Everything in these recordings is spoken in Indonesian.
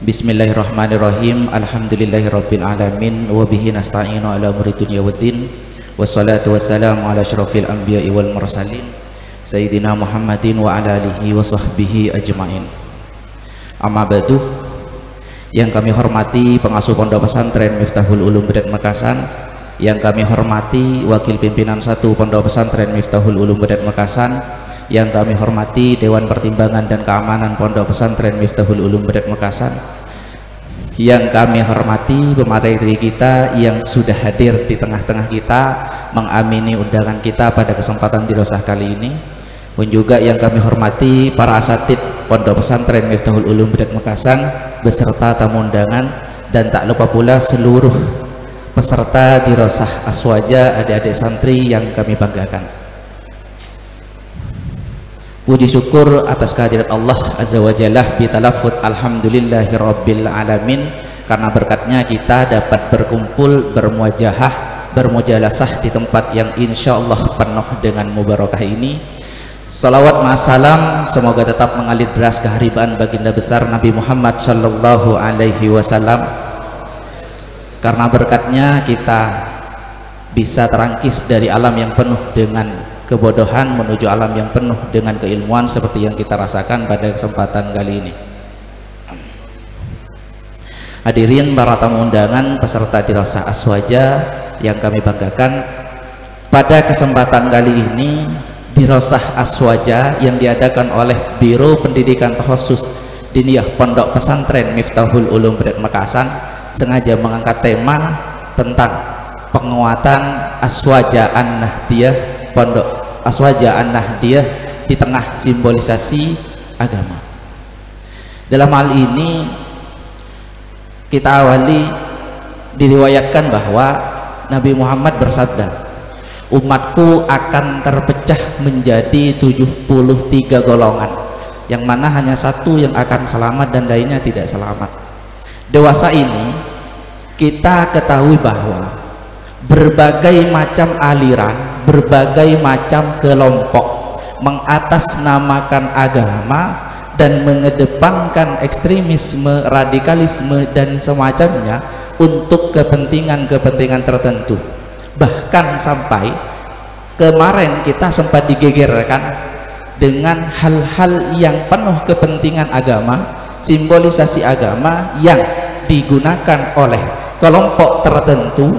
Bismillahirrahmanirrahim. Alhamdulillahirabbil alamin wa bihi nasta'inu ala umuri dunya waddin. Wassalatu wassalamu ala asyrafil anbiya'i wal mursalin sayyidina Muhammadin wa ala alihi wa sahbihi ajmain. Amma ba'du. Yang kami hormati pengasuh Pondok Pesantren Miftahul Ulum Bedat Mekasan, yang kami hormati wakil pimpinan 1 Pondok Pesantren Miftahul Ulum Bedat Mekasan, yang kami hormati Dewan Pertimbangan dan Keamanan Pondok Pesantren Miftahul Ulum Bedat Mekasan, yang kami hormati pemateri kita yang sudah hadir di tengah-tengah kita mengamini undangan kita pada kesempatan dirosah kali ini, pun juga yang kami hormati para asatid Pondok Pesantren Miftahul Ulum Bedat Mekasan beserta tamu undangan, dan tak lupa pula seluruh peserta dirosah aswaja, adik-adik santri yang kami banggakan. Puji syukur atas kehadirat Allah Azza wa Jalla bitalaffuz alhamdulillahirabbil alamin, karena berkatnya kita dapat berkumpul, bermuajahah, bermujalasah di tempat yang insyaallah penuh dengan mubarakah ini. Salawat ma'asalam semoga tetap mengalir deras keharibaan baginda besar Nabi Muhammad sallallahu alaihi wasallam, karena berkatnya kita bisa terangkis dari alam yang penuh dengan kebodohan menuju alam yang penuh dengan keilmuan seperti yang kita rasakan pada kesempatan kali ini. Hadirin para tamu undangan peserta dirosah aswaja yang kami banggakan, pada kesempatan kali ini dirosah aswaja yang diadakan oleh Biro Pendidikan Khusus Diniyah Pondok Pesantren Miftahul Ulum Bedat Mekasan sengaja mengangkat tema tentang penguatan aswaja an-nahdiyah, Pondok Aswaja an-Nahdiyah di tengah simbolisasi agama. Dalam hal ini kita awali, diriwayatkan bahwa Nabi Muhammad bersabda, umatku akan terpecah menjadi 73 golongan, yang mana hanya satu yang akan selamat dan lainnya tidak selamat. Dewasa ini kita ketahui bahwa berbagai macam aliran, berbagai macam kelompok mengatasnamakan agama dan mengedepankan ekstremisme, radikalisme dan semacamnya untuk kepentingan-kepentingan tertentu. Bahkan sampai kemarin kita sempat digegerkan dengan hal-hal yang penuh kepentingan agama, simbolisasi agama yang digunakan oleh kelompok tertentu,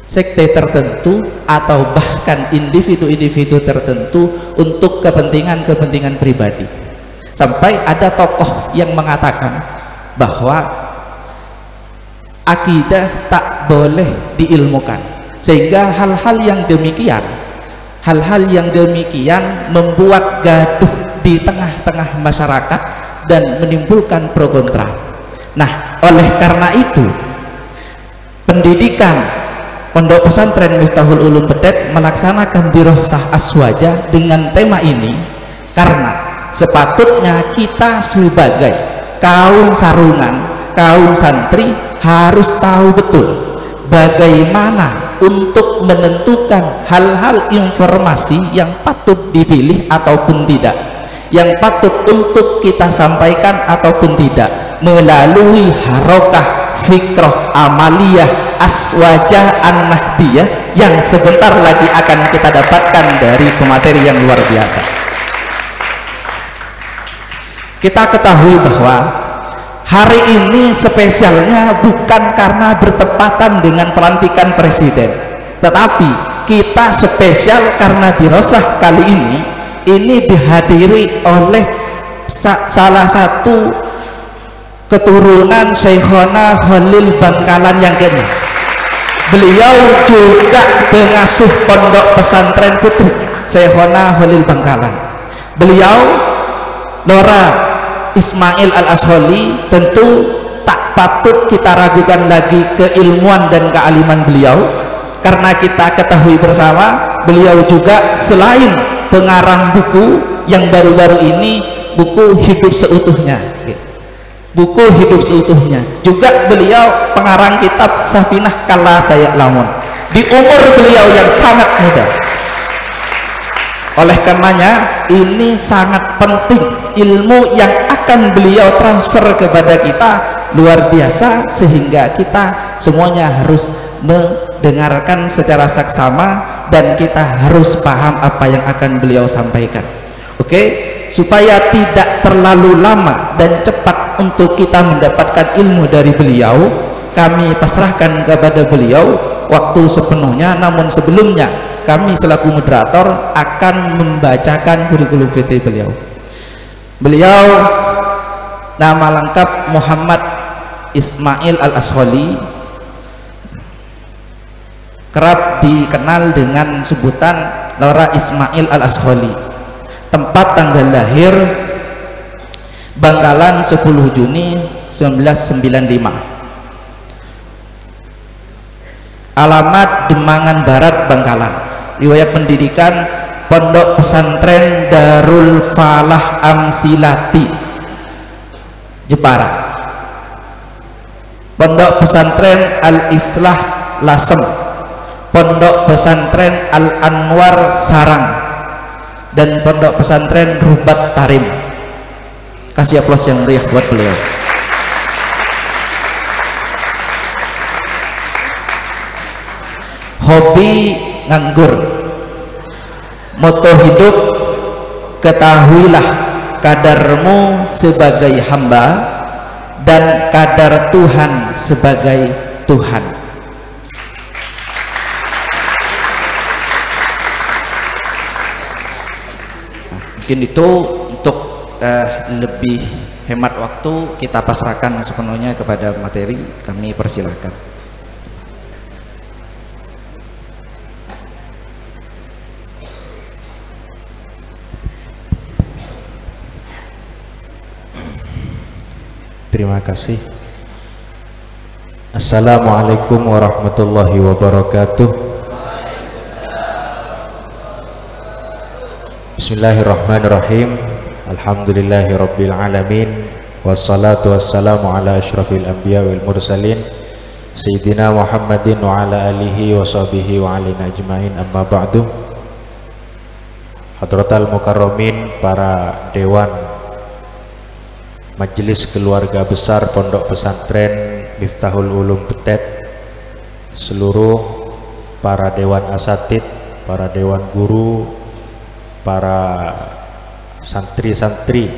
sekte tertentu, atau bahkan individu-individu tertentu untuk kepentingan-kepentingan pribadi. Sampai ada tokoh yang mengatakan bahwa akidah tak boleh diilmukan, sehingga hal-hal yang demikian membuat gaduh di tengah-tengah masyarakat dan menimbulkan pro kontra. Nah, oleh karena itu pendidikan Pondok Pesantren Miftahul Ulum Bedat melaksanakan dirosah aswaja dengan tema ini, karena sepatutnya kita sebagai kaum sarungan, kaum santri harus tahu betul bagaimana untuk menentukan hal-hal informasi yang patut dipilih ataupun tidak, yang patut untuk kita sampaikan ataupun tidak, melalui harokah fikrah amaliyah aswaja an-nahdiyah yang sebentar lagi akan kita dapatkan dari pemateri yang luar biasa. Kita ketahui bahwa hari ini spesialnya bukan karena bertepatan dengan pelantikan presiden, tetapi kita spesial karena dirosah kali ini dihadiri oleh salah satu keturunan Syekhona Khalil Bangkalan yang kini. Beliau juga pengasuh Pondok Pesantren Putri Syekhona Khalil Bangkalan. Beliau Lora Ismail Al-Asholi, tentu tak patut kita ragukan lagi keilmuan dan kealiman beliau, karena kita ketahui bersama beliau juga selain pengarang buku yang baru-baru ini, buku Hidup Seutuhnya, juga beliau pengarang kitab Safinah Kala Saya Lamun di umur beliau yang sangat muda. Oleh karenanya ini sangat penting ilmu yang akan beliau transfer kepada kita luar biasa, sehingga kita semuanya harus mendengarkan secara saksama dan kita harus paham apa yang akan beliau sampaikan. Oke, supaya tidak terlalu lama dan cepat untuk kita mendapatkan ilmu dari beliau, kami pasrahkan kepada beliau waktu sepenuhnya. Namun sebelumnya kami selaku moderator akan membacakan kurikulum vitae beliau. Beliau nama lengkap Muhammad Ismail Al-Asholi, kerap dikenal dengan sebutan Lora Ismail Al-Asholi. Tempat tanggal lahir Bangkalan 10 Juni 1995. Alamat Demangan Barat, Bangkalan. Riwayat pendidikan Pondok Pesantren Darul Falah Amsilati, Jepara. Pondok Pesantren Al-Islah Lasem, Pondok Pesantren Al-Anwar Sarang, dan Pondok Pesantren Rubat Tarim. Kasih aplaus yang meriah buat beliau. Hobi nganggur. Moto hidup, ketahuilah kadarmu sebagai hamba dan kadar Tuhan sebagai Tuhan. Mungkin itu untuk lebih hemat waktu, kita pasrahkan sepenuhnya kepada materi. Kami persilahkan. Terima kasih. Assalamualaikum warahmatullahi wabarakatuh. Bismillahirrahmanirrahim. Alhamdulillahirabbil alamin. Wassalatu wassalamu ala asyrafil anbiya wal mursalin Sayyidina Muhammadin wa ala alihi wa sahbihi wa alina ajmain, amma ba'du. Hadratal mukarramin, para dewan Majelis Keluarga Besar Pondok Pesantren Miftahul Ulum Betet, seluruh para dewan asatid, para dewan guru, para santri-santri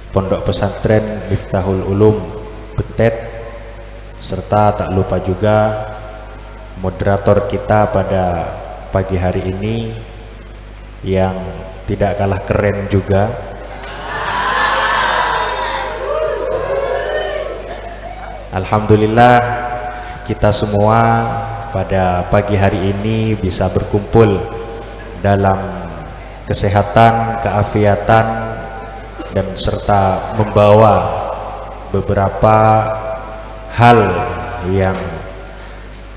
Pondok Pesantren Miftahul Ulum Betet, serta tak lupa juga moderator kita pada pagi hari ini yang tidak kalah keren juga. Alhamdulillah, kita semua pada pagi hari ini bisa berkumpul dalam kesehatan, keafiatan, dan serta membawa beberapa hal yang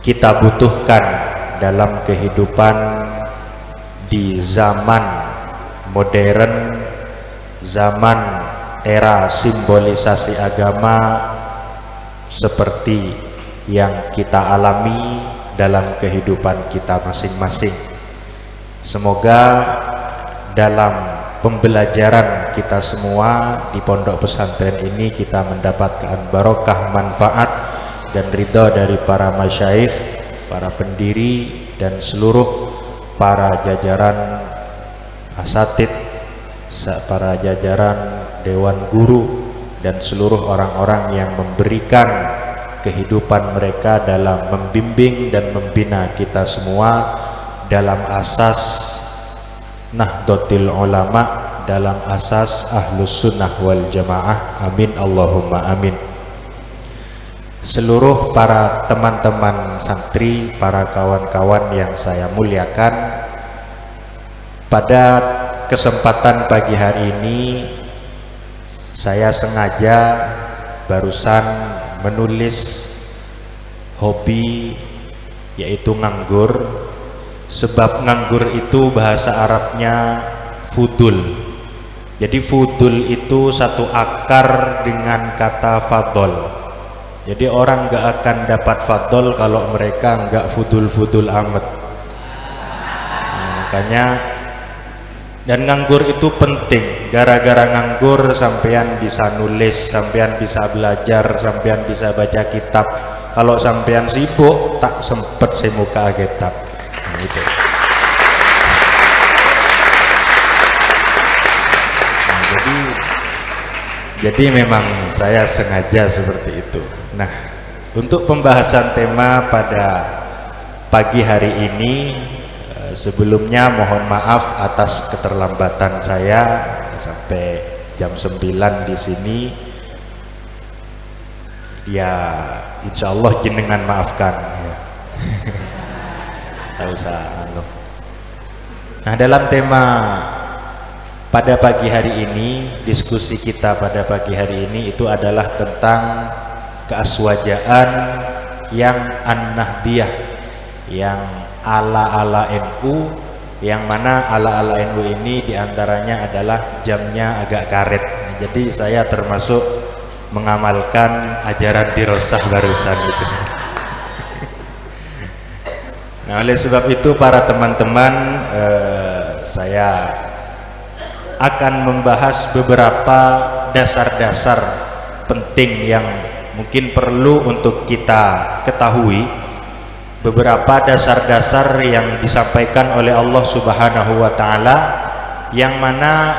kita butuhkan dalam kehidupan di zaman modern, zaman era simbolisasi agama seperti yang kita alami dalam kehidupan kita masing-masing. Semoga dalam pembelajaran kita semua di pondok pesantren ini kita mendapatkan barokah, manfaat, dan ridha dari para masyayikh, para pendiri, dan seluruh para jajaran asatid, para jajaran dewan guru, dan seluruh orang-orang yang memberikan kehidupan mereka dalam membimbing dan membina kita semua dalam asas Nahdlatul Ulama, dalam asas Ahlus Sunnah wal Jamaah. Amin Allahumma amin. Seluruh para teman-teman santri, para kawan-kawan yang saya muliakan, pada kesempatan pagi hari ini saya sengaja barusan menulis hobi, yaitu nganggur. Sebab nganggur itu bahasa Arabnya fudul. Jadi fudul itu satu akar dengan kata fadol. Jadi orang gak akan dapat fadol kalau mereka gak fudul-fudul amat. Nah, makanya Dan nganggur itu penting. Gara-gara nganggur sampean bisa nulis, sampean bisa belajar, sampean bisa baca kitab. Kalau sampean sibuk tak sempet saya muka kitab. Nah, gitu. Nah, jadi memang saya sengaja seperti itu. Nah, untuk pembahasan tema pada pagi hari ini, sebelumnya mohon maaf atas keterlambatan saya sampai jam 9 di sini. Ya, insya Allah jenengan maafkan. Ya. Tak usah anggap. Nah, dalam tema pada pagi hari ini, diskusi kita pada pagi hari ini itu adalah tentang keaswajaan yang an-nahdiyah, yang ala-ala NU, yang mana ala-ala NU ini diantaranya adalah jamnya agak karet. Jadi saya termasuk mengamalkan ajaran dirosah barusan itu. Nah, oleh sebab itu para teman-teman, saya akan membahas beberapa dasar-dasar penting yang mungkin perlu untuk kita ketahui. Beberapa dasar-dasar yang disampaikan oleh Allah Subhanahu wa Ta'ala, yang mana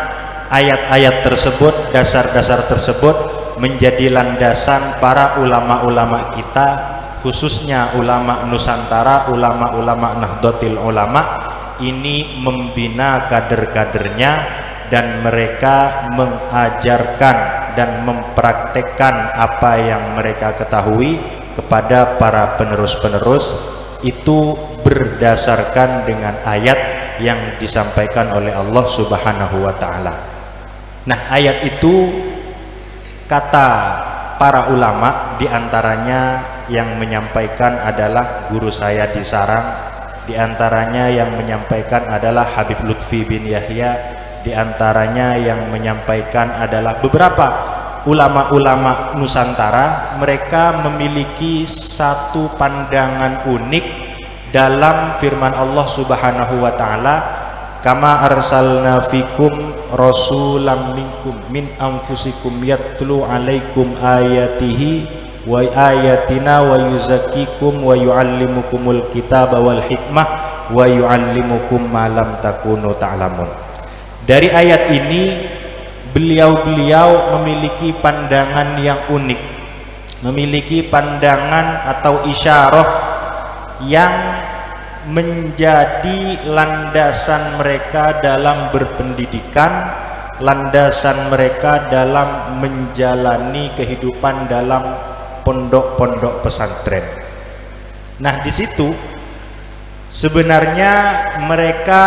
ayat-ayat tersebut, dasar-dasar tersebut menjadi landasan para ulama-ulama kita, khususnya ulama Nusantara, ulama-ulama Nahdlatul Ulama ini membina kader-kadernya, dan mereka mengajarkan dan mempraktekkan apa yang mereka ketahui kepada para penerus-penerus, itu berdasarkan dengan ayat yang disampaikan oleh Allah Subhanahu wa Ta'ala. Nah, ayat itu kata para ulama, diantaranya yang menyampaikan adalah guru saya di Sarang, diantaranya yang menyampaikan adalah Habib Lutfi bin Yahya, diantaranya yang menyampaikan adalah beberapa ulama-ulama Nusantara. Mereka memiliki satu pandangan unik dalam firman Allah Subhanahu wa Ta'ala, kama arsalna fikum rasulam minkum min anfusikum yatlu alaikum ayatihi wa ayatina wa yuzakkikum wa yuallimukumul kitaba wal hikmah wa yuallimukum ma lam takunu ta'lamun. Dari ayat ini beliau-beliau memiliki pandangan yang unik, memiliki pandangan atau isyarah yang menjadi landasan mereka dalam berpendidikan, landasan mereka dalam menjalani kehidupan dalam pondok-pondok pesantren. Nah, di situ sebenarnya mereka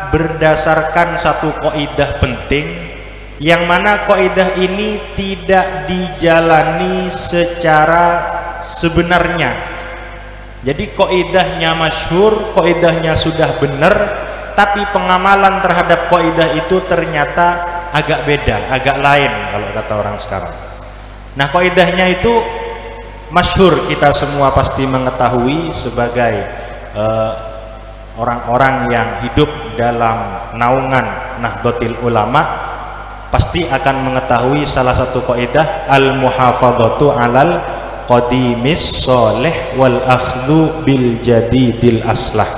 berdasarkan satu kaidah penting, yang mana kaidah ini tidak dijalani secara sebenarnya. Jadi kaidahnya masyhur, kaidahnya sudah benar, tapi pengamalan terhadap kaidah itu ternyata agak beda, agak lain kalau kata orang sekarang. Nah, kaidahnya itu masyhur, kita semua pasti mengetahui sebagai orang-orang yang hidup dalam naungan Nahdlatul Ulama pasti akan mengetahui salah satu kaidah al-muhafadzatu 'alal qadimis sholih wal akhdhu bil jadidil aslah.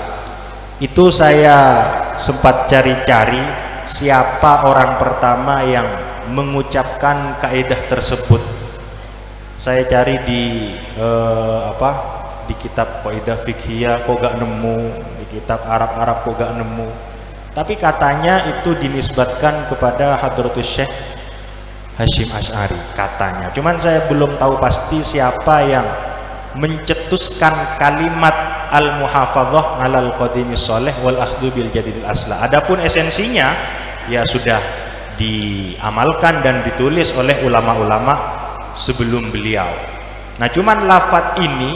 Itu saya sempat cari-cari siapa orang pertama yang mengucapkan kaidah tersebut. Saya cari di di kitab kaidah fikhiyah kok gak nemu, di kitab Arab-Arab kok gak nemu. Tapi katanya itu dinisbatkan kepada Hadratus Syekh Hasyim Asy'ari katanya. Cuman saya belum tahu pasti siapa yang mencetuskan kalimat al-muhafadzah 'alal qadimis sholih wal akhdhu bil jadidil aslah. Adapun esensinya ya sudah diamalkan dan ditulis oleh ulama-ulama sebelum beliau. Nah, cuman lafadz ini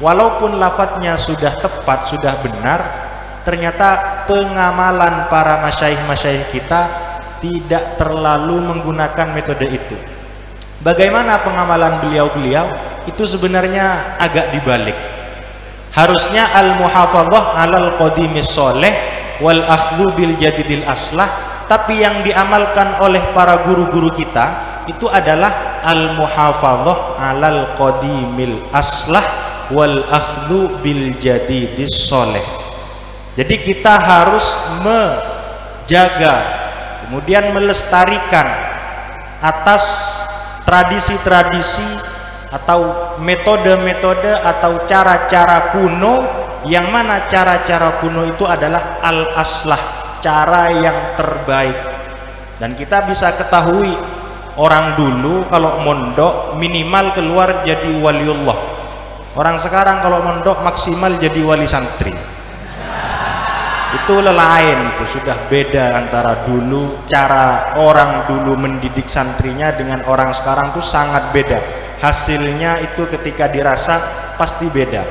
walaupun lafadznya sudah tepat, sudah benar, ternyata pengamalan para masyayikh-masyayikh kita tidak terlalu menggunakan metode itu. Bagaimana pengamalan beliau-beliau? Itu sebenarnya agak dibalik. Harusnya al-muhafadzah 'alal qadimis sholih wal akhdhu bil jadidil aslah tapi yang diamalkan oleh para guru-guru kita itu adalah al-muhafadzah 'alal qadimil aslah wal akhdhu bil jadidis sholih. Jadi kita harus menjaga, kemudian melestarikan atas tradisi-tradisi atau metode-metode atau cara-cara kuno, yang mana cara-cara kuno itu adalah al-aslah, cara yang terbaik. Dan kita bisa ketahui orang dulu kalau mondok minimal keluar jadi waliullah. Orang sekarang kalau mondok maksimal jadi wali santri. Itu lain, itu sudah beda antara dulu. Cara orang dulu mendidik santrinya dengan orang sekarang itu sangat beda. Hasilnya itu ketika dirasa pasti beda.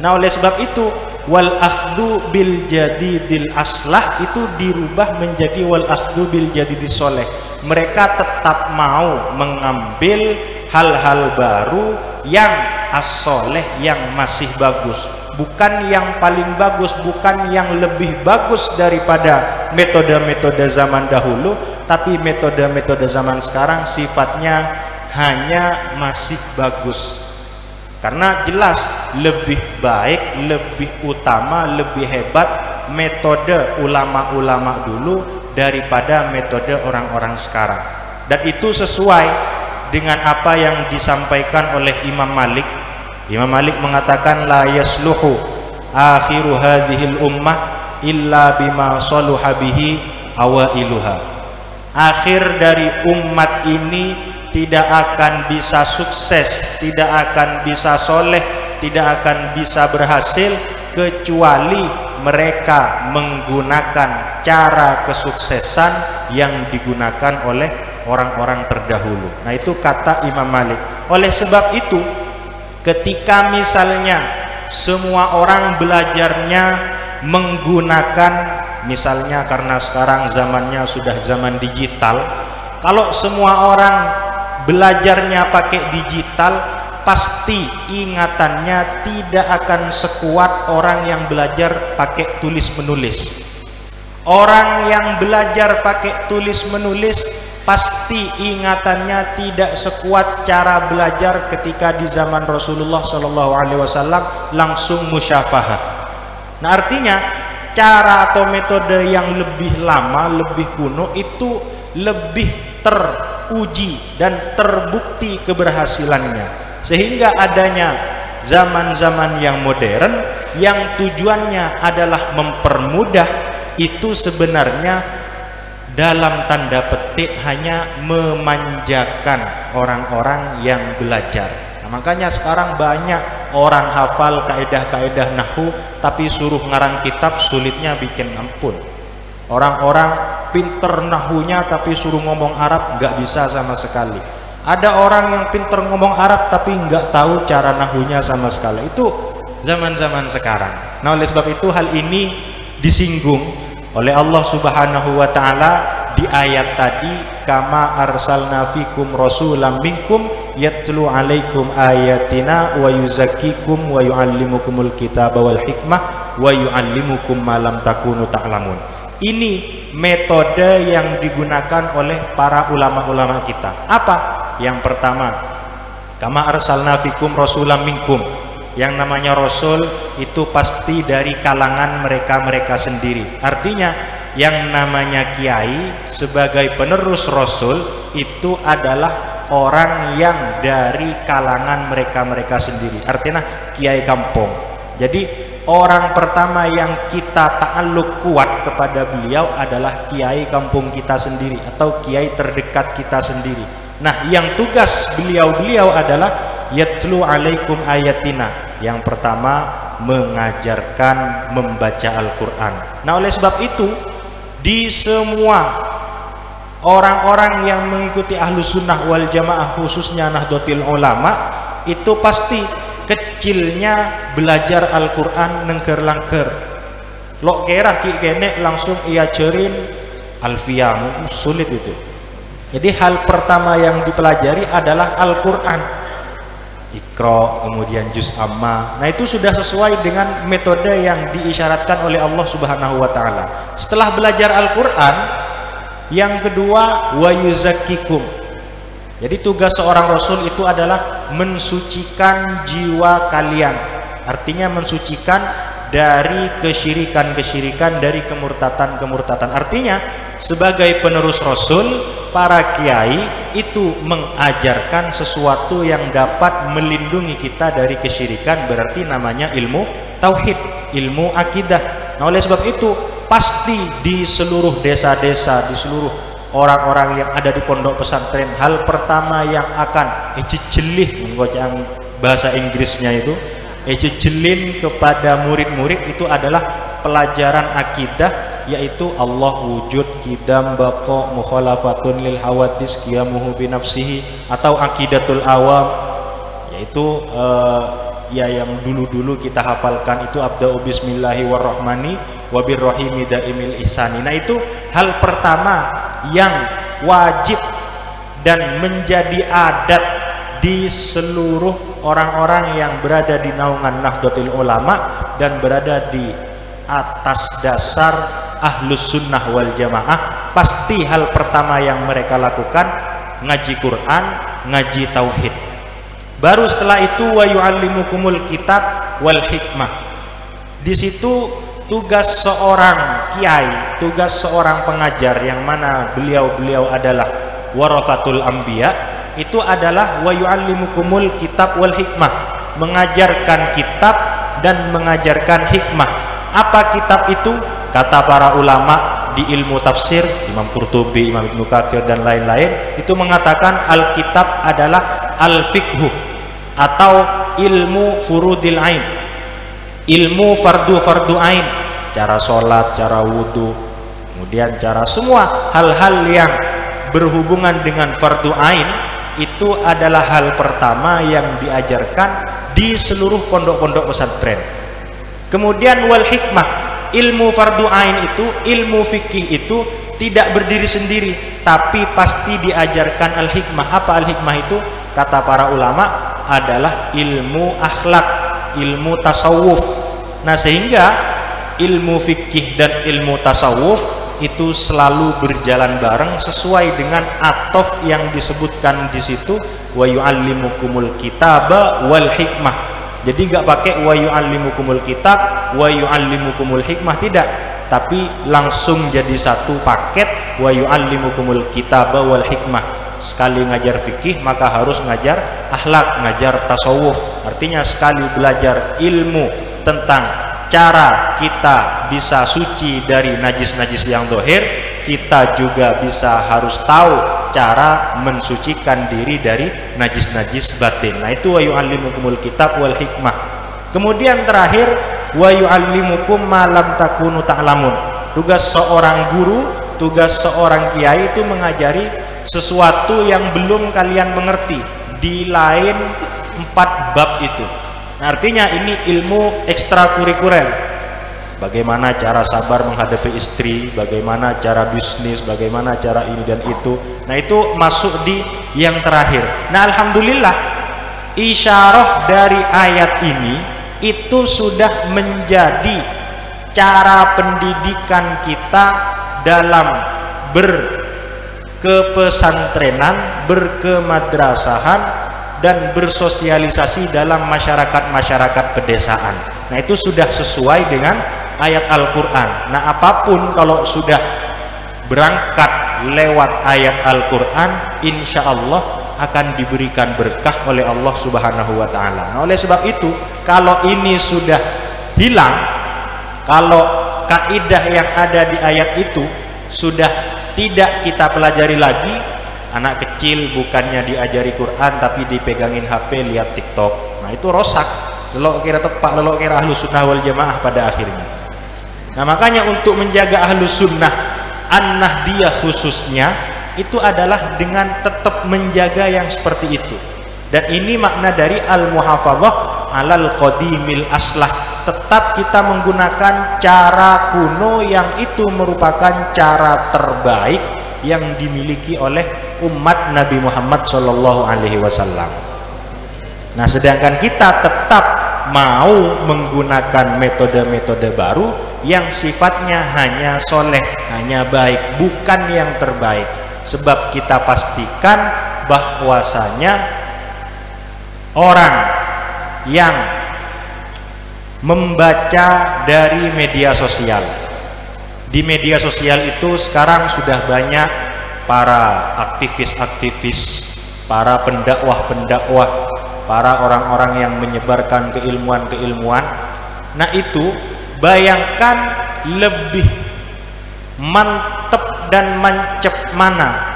Nah, oleh sebab itu wal akhdhu bil jadidil aslah itu dirubah menjadi wal akhdhu bil jadidis sholih. Mereka tetap mau mengambil hal-hal baru yang as-sholih, yang masih bagus, bukan yang paling bagus, bukan yang lebih bagus daripada metode-metode zaman dahulu, tapi metode-metode zaman sekarang sifatnya hanya masih bagus. Karena jelas lebih baik, lebih utama, lebih hebat metode ulama-ulama dulu daripada metode orang-orang sekarang. Dan itu sesuai dengan apa yang disampaikan oleh Imam Malik. Imam Malik mengatakan la yasluhu akhiru hadhil ummah illa bima saluha bihi awailuha. Akhir dari umat ini tidak akan bisa sukses, tidak akan bisa soleh, tidak akan bisa berhasil kecuali mereka menggunakan cara kesuksesan yang digunakan oleh orang-orang terdahulu. Nah, itu kata Imam Malik. Oleh sebab itu, ketika misalnya semua orang belajarnya menggunakan, misalnya karena sekarang zamannya sudah zaman digital, kalau semua orang belajarnya pakai digital, pasti ingatannya tidak akan sekuat orang yang belajar pakai tulis menulis. Orang yang belajar pakai tulis menulis pasti ingatannya tidak sekuat cara belajar ketika di zaman Rasulullah SAW langsung musyafahah. Nah, artinya cara atau metode yang lebih lama, lebih kuno itu lebih teruji dan terbukti keberhasilannya, sehingga adanya zaman-zaman yang modern yang tujuannya adalah mempermudah, itu sebenarnya dalam tanda petik hanya memanjakan orang-orang yang belajar. Nah, makanya sekarang banyak orang hafal kaidah-kaidah nahwu tapi suruh ngarang kitab sulitnya bikin ampun. Orang-orang pinter nahwunya tapi suruh ngomong Arab nggak bisa sama sekali. Ada orang yang pinter ngomong Arab tapi nggak tahu cara nahwunya sama sekali. Itu zaman-zaman sekarang. Nah, oleh sebab itu hal ini disinggung oleh Allah Subhanahu wa taala di ayat tadi, kama arsalna fikum rasulam minkum yatlu alaikum ayatina wa yuzakkikum wa yuallimukumul kitaba wal hikmah wa yuallimukum ma lam takunu ta'lamun. Ini metode yang digunakan oleh para ulama-ulama kita. Apa? Yang pertama, kama arsalna fikum rasulam minkum. Yang namanya rasul itu pasti dari kalangan mereka-mereka sendiri. Artinya yang namanya kiai sebagai penerus rasul itu adalah orang yang dari kalangan mereka-mereka sendiri. Artinya kiai kampung. Jadi orang pertama yang kita ta'alluq kuat kepada beliau adalah kiai kampung kita sendiri atau kiai terdekat kita sendiri. Nah, yang tugas beliau-beliau adalah yatlu alaikum ayatina. Yang pertama mengajarkan membaca Al-Quran. Nah, oleh sebab itu di semua orang-orang yang mengikuti Ahlus Sunnah wal Jamaah, khususnya Nahdlatul Ulama, itu pasti kecilnya belajar Al-Quran nengker-langker. Lo kira ki kene langsung ia cerin alfiyah, sulit itu. Jadi hal pertama yang dipelajari adalah Al-Quran. Iqra, kemudian juz amma. Nah, itu sudah sesuai dengan metode yang diisyaratkan oleh Allah Subhanahu wa taala. Setelah belajar Al-Quran, Yang kedua, wa yuzakkikum. Jadi tugas seorang rasul itu adalah mensucikan jiwa kalian. Artinya mensucikan dari kesyirikan-kesyirikan, dari kemurtatan-kemurtatan. Artinya sebagai penerus rasul, para kiai itu mengajarkan sesuatu yang dapat melindungi kita dari kesyirikan, berarti namanya ilmu tauhid, ilmu akidah. Nah, oleh sebab itu pasti di seluruh desa-desa, di seluruh orang-orang yang ada di pondok pesantren, hal pertama yang akan jejelih, yang bahasa Inggrisnya itu jejelin kepada murid-murid itu adalah pelajaran akidah, yaitu Allah wujud, qidam, baqa, mukhalafatun lil hawadis, qiyamuhu binafsihi, atau aqidatul awam, yaitu ya yang dulu-dulu kita hafalkan itu abda'u bismillahi warrahmani wabirrahimi daimil ihsani. Nah, itu hal pertama yang wajib dan menjadi adat di seluruh orang-orang yang berada di naungan Nahdlatul Ulama dan berada di atas dasar Ahlus Sunnah wal Jamaah. Pasti hal pertama yang mereka lakukan ngaji Quran, ngaji tauhid. Baru setelah itu wa yu'allimukumul kitab wal hikmah. Di situ tugas seorang kiai, tugas seorang pengajar yang mana beliau adalah warathatul anbiya, itu adalah wa yu'allimukumul kitab wal hikmah, mengajarkan kitab dan mengajarkan hikmah. Apa kitab itu? Kata para ulama di ilmu tafsir, Imam Qurtubi, Imam Ibnu Katsir dan lain-lain, itu mengatakan al-kitab adalah al-fiqhu atau ilmu furudil ain, ilmu fardu ain, cara sholat, cara wudhu, kemudian cara semua hal-hal yang berhubungan dengan fardu ain. Itu adalah hal pertama yang diajarkan di seluruh pondok-pondok pesantren. Kemudian wal hikmah, ilmu fardu ain itu, ilmu fikih itu tidak berdiri sendiri, tapi pasti diajarkan al hikmah. Apa al hikmah itu? Kata para ulama adalah ilmu akhlak, ilmu tasawuf. Nah, sehingga ilmu fikih dan ilmu tasawuf itu selalu berjalan bareng sesuai dengan atof yang disebutkan di situ, wa yu'allimukumul kitaba wal hikmah. Jadi nggak pakai wa yu'allimukumul kitab wa yu'allimukumul hikmah, tidak, tapi langsung jadi satu paket, wa yu'allimukumul kitaba wal hikmah. Sekali ngajar fikih maka harus ngajar akhlak, ngajar tasawuf. Artinya sekali belajar ilmu tentang cara kita bisa suci dari najis-najis yang dohir, kita juga bisa harus tahu cara mensucikan diri dari najis-najis batin. Nah, itu wa yu'allimukumul kitab wal hikmah. Kemudian terakhir wa yu'allimukum ma lam takunu ta'lamun. Tugas seorang guru, tugas seorang kiai itu mengajari sesuatu yang belum kalian mengerti di lain 4 bab itu. Nah, artinya ini ilmu ekstrakurikuler. Bagaimana cara sabar menghadapi istri, bagaimana cara bisnis, bagaimana cara ini dan itu. Nah, itu masuk di yang terakhir. Nah, alhamdulillah isyarah dari ayat ini itu sudah menjadi cara pendidikan kita dalam berkepesantrenan, berkemadrasahan dan bersosialisasi dalam masyarakat pedesaan. Nah, itu sudah sesuai dengan ayat Al-Quran. Nah, apapun kalau sudah berangkat lewat ayat Al-Quran, insya Allah akan diberikan berkah oleh Allah Subhanahu wa Ta'ala. Nah, oleh sebab itu, kalau ini sudah hilang, kalau kaidah yang ada di ayat itu sudah tidak kita pelajari lagi, anak kecil bukannya diajari Quran tapi dipegangin HP, lihat TikTok. Nah, itu rosak. Lelok kira tepak, lelok kira Ahlus Sunnah wal Jamaah pada akhirnya. Nah, makanya untuk menjaga Ahlus Sunnah An-Nahdiyah khususnya itu adalah dengan tetap menjaga yang seperti itu. Dan ini makna dari al-muhafadzah alal qadimil aslah. Tetap kita menggunakan cara kuno yang itu merupakan cara terbaik yang dimiliki oleh umat Nabi Muhammad SAW. Nah, sedangkan kita tetap mau menggunakan metode-metode baru, yang sifatnya hanya soleh, hanya baik, bukan yang terbaik. Sebab kita pastikan bahwasanya orang yang membaca dari media sosial, di media sosial itu sekarang sudah banyak para aktivis-aktivis, para pendakwah-pendakwah, para orang-orang yang menyebarkan keilmuan-keilmuan. Nah itu bayangkan lebih mantep dan mancep mana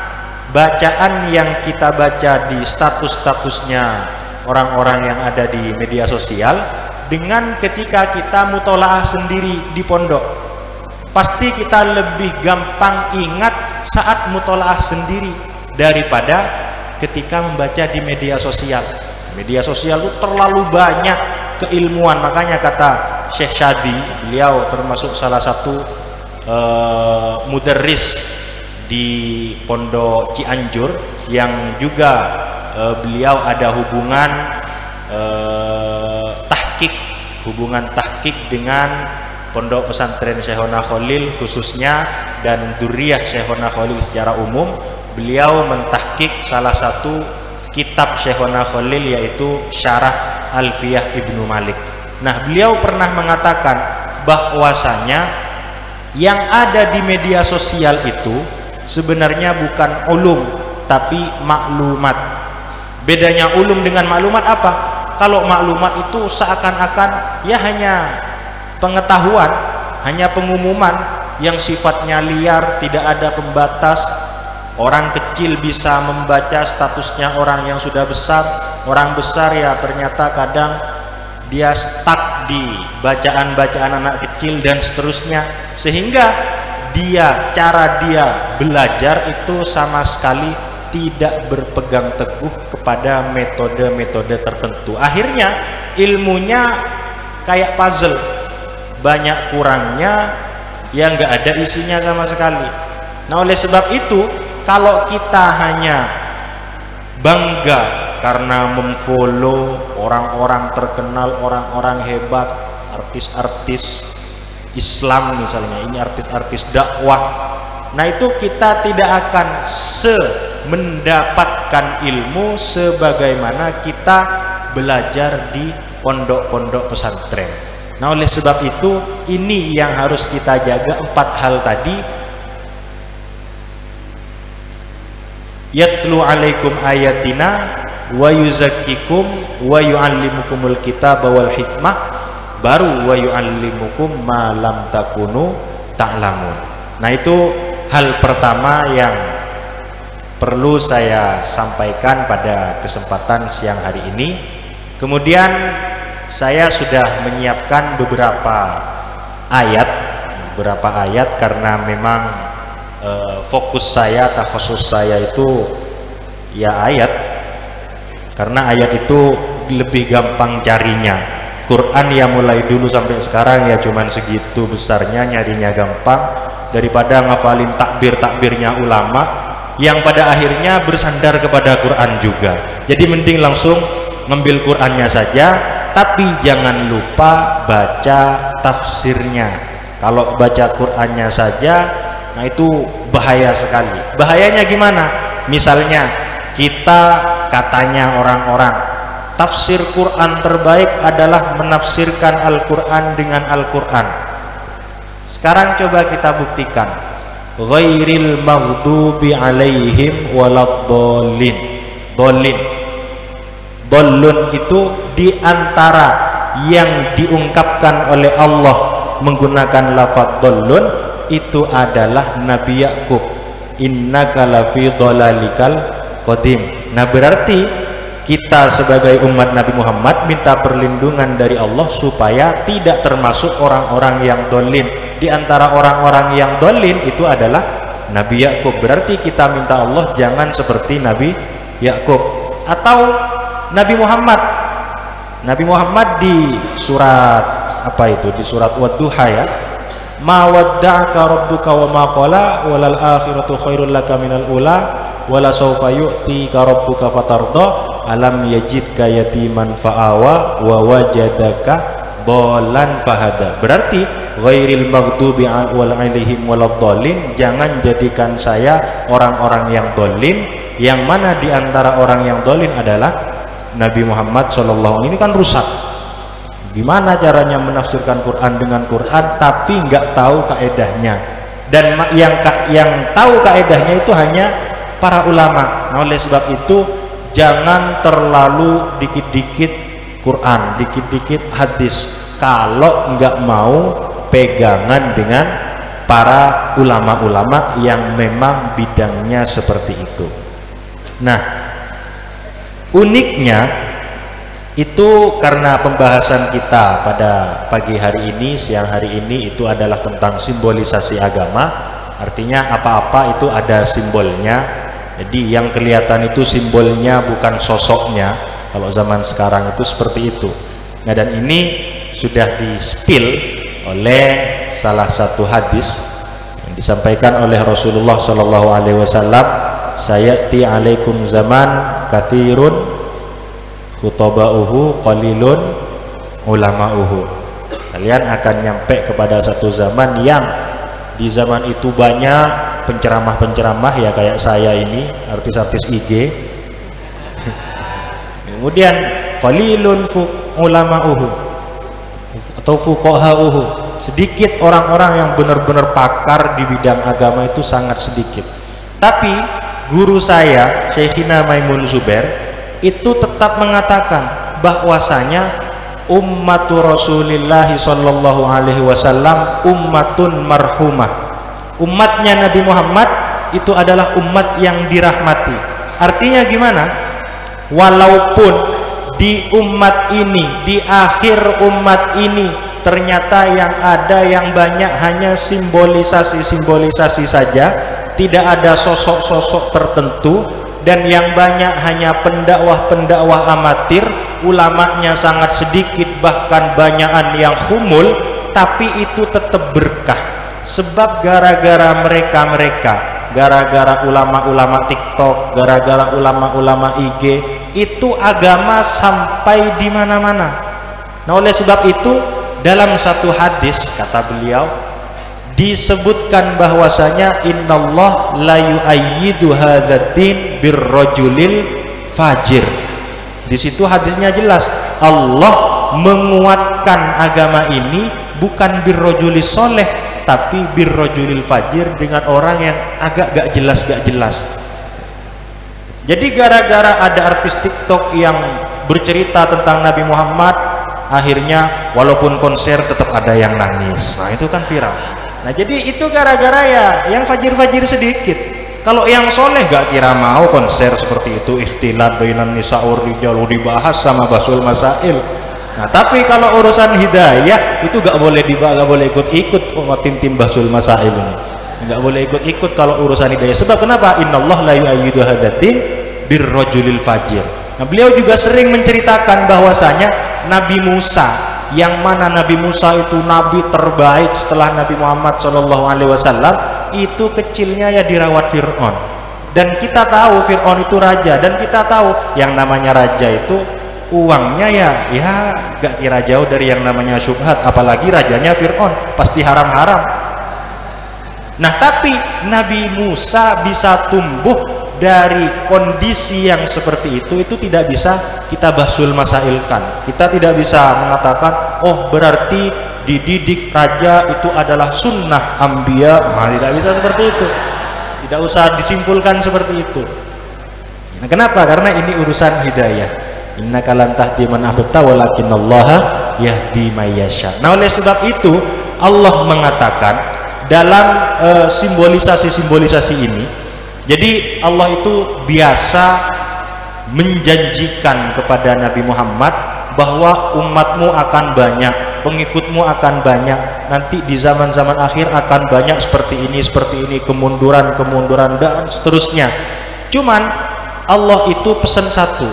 bacaan yang kita baca di status-statusnya orang-orang yang ada di media sosial dengan ketika kita mutolaah sendiri di pondok. Pasti kita lebih gampang ingat saat mutolaah sendiri daripada ketika membaca di media sosial. Media sosial itu terlalu banyak keilmuan, makanya kata Syekh Syadi, beliau termasuk salah satu mudarris di Pondok Cianjur yang juga beliau ada hubungan tahqiq dengan Pondok Pesantren Syekhona Khalil khususnya dan Duriyah Syekhona Khalil secara umum. Beliau mentahqiq salah satu kitab Syekhona Khalil yaitu Syarah Alfiyah Ibnu Malik. Nah, beliau pernah mengatakan bahwasanya yang ada di media sosial itu sebenarnya bukan ulum tapi maklumat. Bedanya ulum dengan maklumat apa? Kalau maklumat itu seakan-akan ya hanya pengetahuan, hanya pengumuman yang sifatnya liar, tidak ada pembatas. Orang kecil bisa membaca statusnya orang yang sudah besar. Orang besar ya ternyata kadang dia stuck di bacaan-bacaan anak kecil dan seterusnya, sehingga cara dia belajar itu sama sekali tidak berpegang teguh kepada metode-metode tertentu. Akhirnya ilmunya kayak puzzle, banyak kurangnya, yang nggak ada isinya sama sekali. Nah, oleh sebab itu kalau kita hanya bangga karena memfollow orang-orang terkenal, orang-orang hebat, artis-artis Islam misalnya, ini artis-artis dakwah, nah itu kita tidak akan mendapatkan ilmu sebagaimana kita belajar di pondok-pondok pesantren. Nah, oleh sebab itu ini yang harus kita jaga, 4 hal tadi. Yatlu alaikum ayatina wa yuzakkikum wa yu'allimukumul kitaba wal hikmah, baru wa yu'allimukum ma lam takunu ta'lamun. Nah, itu hal pertama yang perlu saya sampaikan pada kesempatan siang hari ini. Kemudian saya sudah menyiapkan beberapa ayat karena memang fokus saya, takhusus saya itu ya ayat, karena ayat itu lebih gampang carinya. Quran ya mulai dulu sampai sekarang ya cuman segitu besarnya, nyarinya gampang daripada ngafalin takbirnya ulama yang pada akhirnya bersandar kepada Quran juga. Jadi mending langsung ngambil Qurannya saja, tapi jangan lupa baca tafsirnya. Kalau baca Qurannya saja, nah itu bahaya sekali. Bahayanya gimana? Misalnya kita katanya orang-orang tafsir Quran terbaik adalah menafsirkan Al-Quran dengan Al-Quran. Sekarang coba kita buktikan. Ghairil maghdubi alaihim waladdallin. Dallun itu diantara yang diungkapkan oleh Allah menggunakan lafaz dallun itu adalah Nabi Yakub, innaka lafi dhalalikal qadim. Nah, berarti kita sebagai umat Nabi Muhammad minta perlindungan dari Allah supaya tidak termasuk orang-orang yang dolin. Di antara orang-orang yang dolin itu adalah Nabi Yakub. Berarti kita minta Allah jangan seperti Nabi Yakub atau Nabi Muhammad. Nabi Muhammad di surat apa itu? Di surat Wadduha ya. Ma wadda'aka rabbuka wa ma qala walal akhiratu khairul laka minal ula wala sawfa yu'tika rabbuka fatarda alam yajidka yatiman fa'awa wa wajadaka dhalan fahada. Berarti ghairil maghdubi alaihim waladdallin, jangan jadikan saya orang-orang yang dolim, yang mana di antara orang yang dolim adalah Nabi Muhammad sallallahu alaihi wasallam. Ini kan rusak. Gimana caranya menafsirkan Quran dengan Quran tapi nggak tahu kaedahnya, dan yang tahu kaedahnya itu hanya para ulama. Nah, oleh sebab itu jangan terlalu dikit-dikit Quran, dikit-dikit hadis kalau nggak mau pegangan dengan para ulama-ulama yang memang bidangnya seperti itu. Nah, uniknya itu karena pembahasan kita pada pagi hari ini, siang hari ini itu adalah tentang simbolisasi agama. Artinya apa-apa itu ada simbolnya. Jadi yang kelihatan itu simbolnya, bukan sosoknya. Kalau zaman sekarang itu seperti itu. Nah, dan ini sudah di-spill oleh salah satu hadis yang disampaikan oleh Rasulullah sallallahu alaihi wasallam, sayati alaikum zaman katsirun khutaba'uhu qalilun ulama'uhu. Kalian akan nyampe kepada satu zaman yang di zaman itu banyak penceramah-penceramah ya kayak saya ini, artis-artis IG. Kemudian qalilun ulama'uhu atau fuqaha'uhu, sedikit orang-orang yang benar-benar pakar di bidang agama itu, sangat sedikit. Tapi guru saya Syekhina Maimun Zubair itu tetap mengatakan bahwasanya ummatu Rasulillah sallallahu alaihi wasallam ummatun marhumah. Umatnya Nabi Muhammad itu adalah umat yang dirahmati. Artinya gimana? Walaupun di umat ini, di akhir umat ini ternyata yang ada yang banyak hanya simbolisasi-simbolisasi saja, tidak ada sosok-sosok tertentu, dan yang banyak hanya pendakwah-pendakwah amatir, ulamanya sangat sedikit, bahkan banyakan yang khumul, tapi itu tetap berkah. Sebab gara-gara mereka, gara-gara ulama-ulama TikTok, gara-gara ulama-ulama IG, itu agama sampai di mana-mana. Nah, oleh sebab itu dalam satu hadis kata beliau disebutkan bahwasanya innallah la yu'ayyidu hadzal din birrajulil fajir. Di situ hadisnya jelas, Allah menguatkan agama ini bukan birrajulis soleh, tapi birrajulil fajir, dengan orang yang agak gak jelas. Jadi gara-gara ada artis TikTok yang bercerita tentang Nabi Muhammad, akhirnya walaupun konser tetap ada yang nangis. Nah, itu kan viral. Nah, jadi itu gara-gara ya yang fajir-fajir sedikit. Kalau yang soleh gak kira mau konser seperti itu, ikhtilat bainan nisa'ur rijal dibahas sama Basul Masail. Nah, tapi kalau urusan hidayah itu gak boleh dibahas, gak boleh ikut-ikut tim Basul Masail ini. Gak boleh ikut-ikut kalau urusan hidayah. Sebab kenapa? Innallah la yu'ayyidu hadzal-din birrajulil fajir. Nah, beliau juga sering menceritakan bahwasanya Nabi Musa, yang mana Nabi Musa itu nabi terbaik setelah Nabi Muhammad SAW, itu kecilnya ya dirawat Fir'aun. Dan kita tahu Fir'aun itu raja, dan kita tahu yang namanya raja itu uangnya ya gak kira jauh dari yang namanya syubhat, apalagi rajanya Fir'aun, pasti haram-haram. Nah, tapi Nabi Musa bisa tumbuh dari kondisi yang seperti itu tidak bisa kita basul masailkan. Kita tidak bisa mengatakan oh berarti dididik raja itu adalah sunnah anbiya. Nah, tidak bisa seperti itu, tidak usah disimpulkan seperti itu. Nah, kenapa? Karena ini urusan hidayah. Innaka lan tahdi man ahbabta walakinallaha yahdi may yasha. Nah, oleh sebab itu Allah mengatakan dalam simbolisasi-simbolisasi ini, jadi Allah itu biasa menjanjikan kepada Nabi Muhammad bahwa umatmu akan banyak, pengikutmu akan banyak, nanti di zaman-zaman akhir akan banyak seperti ini, kemunduran dan seterusnya. Cuman Allah itu pesan satu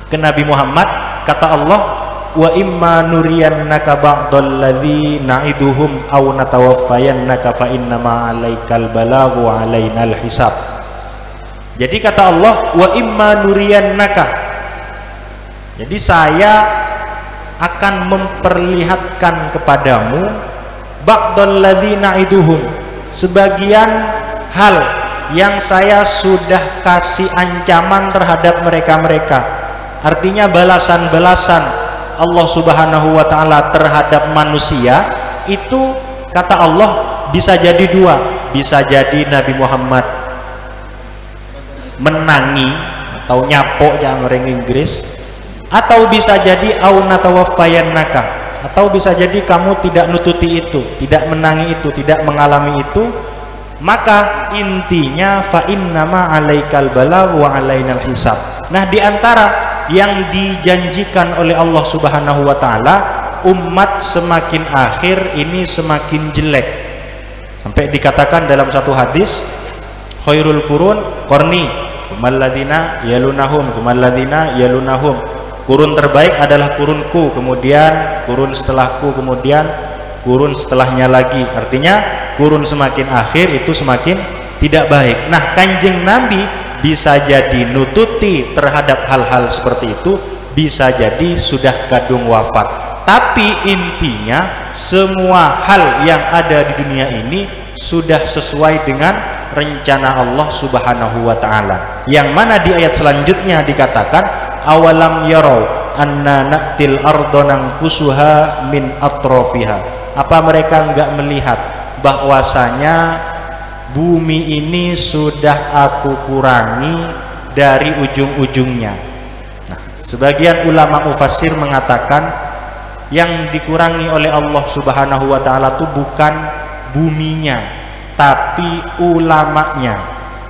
ke Nabi Muhammad, kata Allah, wa imma nuriyannaka ba'dal ladzi na'iduhum aw natawaffayannaka fa innama 'alaikal balaghu wa 'alainal hisab. Jadi kata Allah, wa imma nuriyannaka, jadi saya akan memperlihatkan kepadamu ba'dal ladzina iduhum, sebagian hal yang saya sudah kasih ancaman terhadap mereka-mereka. Artinya balasan-balasan Allah Subhanahu wa taala terhadap manusia itu, kata Allah, bisa jadi dua. Bisa jadi Nabi Muhammad menangi atau nyapok yang orang Inggris, atau bisa jadi au natawaffayannaka, atau bisa jadi kamu tidak nututi itu, tidak menangi itu, tidak mengalami itu. Maka intinya fa innama alaikal balagh wa alainal hisab. Nah, di antara yang dijanjikan oleh Allah Subhanahu wa taala, umat semakin akhir ini semakin jelek. Sampai dikatakan dalam satu hadis, khairul qurun qarni, tsumalladzina yalunahum, tsumalladzina yalunahum. Kurun terbaik adalah kurunku, kemudian kurun setelahku, kemudian kurun setelahnya lagi. Artinya kurun semakin akhir itu semakin tidak baik. Nah, Kanjeng Nabi bisa jadi nututi terhadap hal-hal seperti itu, bisa jadi sudah kadung wafat. Tapi intinya semua hal yang ada di dunia ini sudah sesuai dengan rencana Allah Subhanahu wa taala. Yang mana di ayat selanjutnya dikatakan, awalam yarau anna na'til arda nankusuha min atrofiha. Apa mereka enggak melihat bahwasanya bumi ini sudah aku kurangi dari ujung-ujungnya. Nah, sebagian ulama mufassir mengatakan yang dikurangi oleh Allah Subhanahu wa taala itu bukan buminya, tapi ulamanya.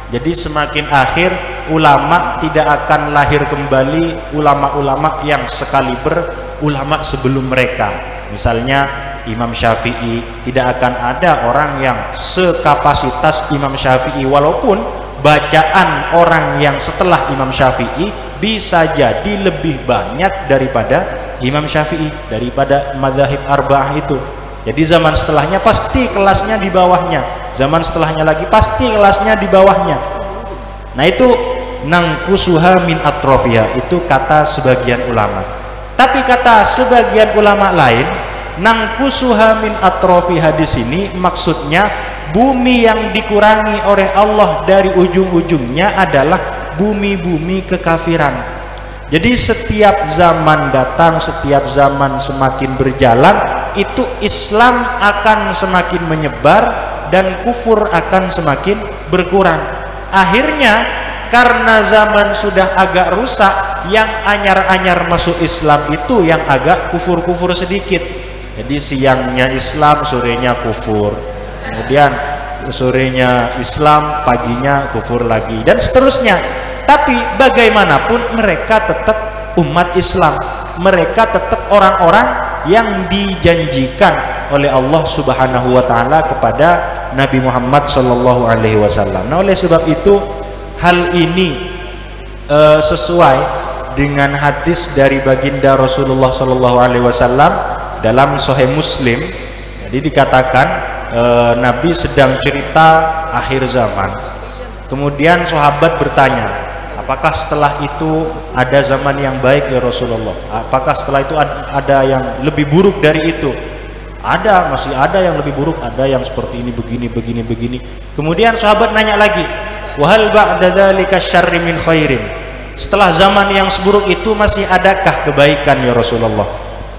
Jadi semakin akhir ulama tidak akan lahir kembali ulama-ulama yang sekaliber ulama sebelum mereka. Misalnya Imam Syafi'i, tidak akan ada orang yang sekapasitas Imam Syafi'i, walaupun bacaan orang yang setelah Imam Syafi'i bisa jadi lebih banyak daripada Imam Syafi'i, daripada madzhab arba'ah itu. Jadi zaman setelahnya pasti kelasnya di bawahnya, zaman setelahnya lagi pasti kelasnya di bawahnya. Nah, itu nangkusuha min atrofiha, itu kata sebagian ulama. Tapi kata sebagian ulama lain, nangkusuha min atrofiha di sini maksudnya bumi yang dikurangi oleh Allah dari ujung-ujungnya adalah bumi-bumi kekafiran. Jadi setiap zaman datang, setiap zaman semakin berjalan, itu Islam akan semakin menyebar dan kufur akan semakin berkurang. Akhirnya karena zaman sudah agak rusak, yang anyar-anyar masuk Islam itu yang agak kufur-kufur sedikit. Jadi siangnya Islam, sorenya kufur. Kemudian sorenya Islam, paginya kufur lagi, dan seterusnya. Tapi bagaimanapun mereka tetap umat Islam, mereka tetap orang-orang yang dijanjikan oleh Allah Subhanahu wa taala kepada Nabi Muhammad sallallahu alaihi wasallam. Nah, oleh sebab itu hal ini sesuai dengan hadis dari baginda Rasulullah sallallahu alaihi wasallam dalam Sahih Muslim. Jadi dikatakan Nabi sedang cerita akhir zaman. Kemudian sahabat bertanya, apakah setelah itu ada zaman yang baik ya Rasulullah? Apakah setelah itu ada yang lebih buruk dari itu? Ada, masih ada yang lebih buruk, ada yang seperti ini, begini. Kemudian sahabat nanya lagi, wahal ba'da dzalika syarri min khairin? Setelah zaman yang seburuk itu masih adakah kebaikan ya Rasulullah?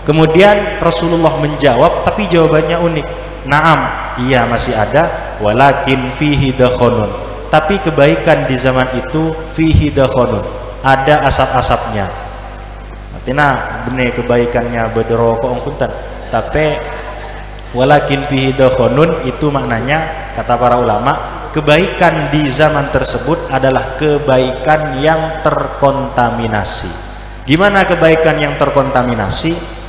Kemudian Rasulullah menjawab, tapi jawabannya unik. Naam, iya masih ada, walakin fihi dakhonun. Tapi kebaikan di zaman itu fihi dakhonun, ada asap-asapnya. Artinya benar kebaikannya berderokok ongkuntan, tapi walakin fihi dakhonun itu maknanya, kata para ulama, kebaikan di zaman tersebut adalah kebaikan yang terkontaminasi. Gimana kebaikan yang terkontaminasi?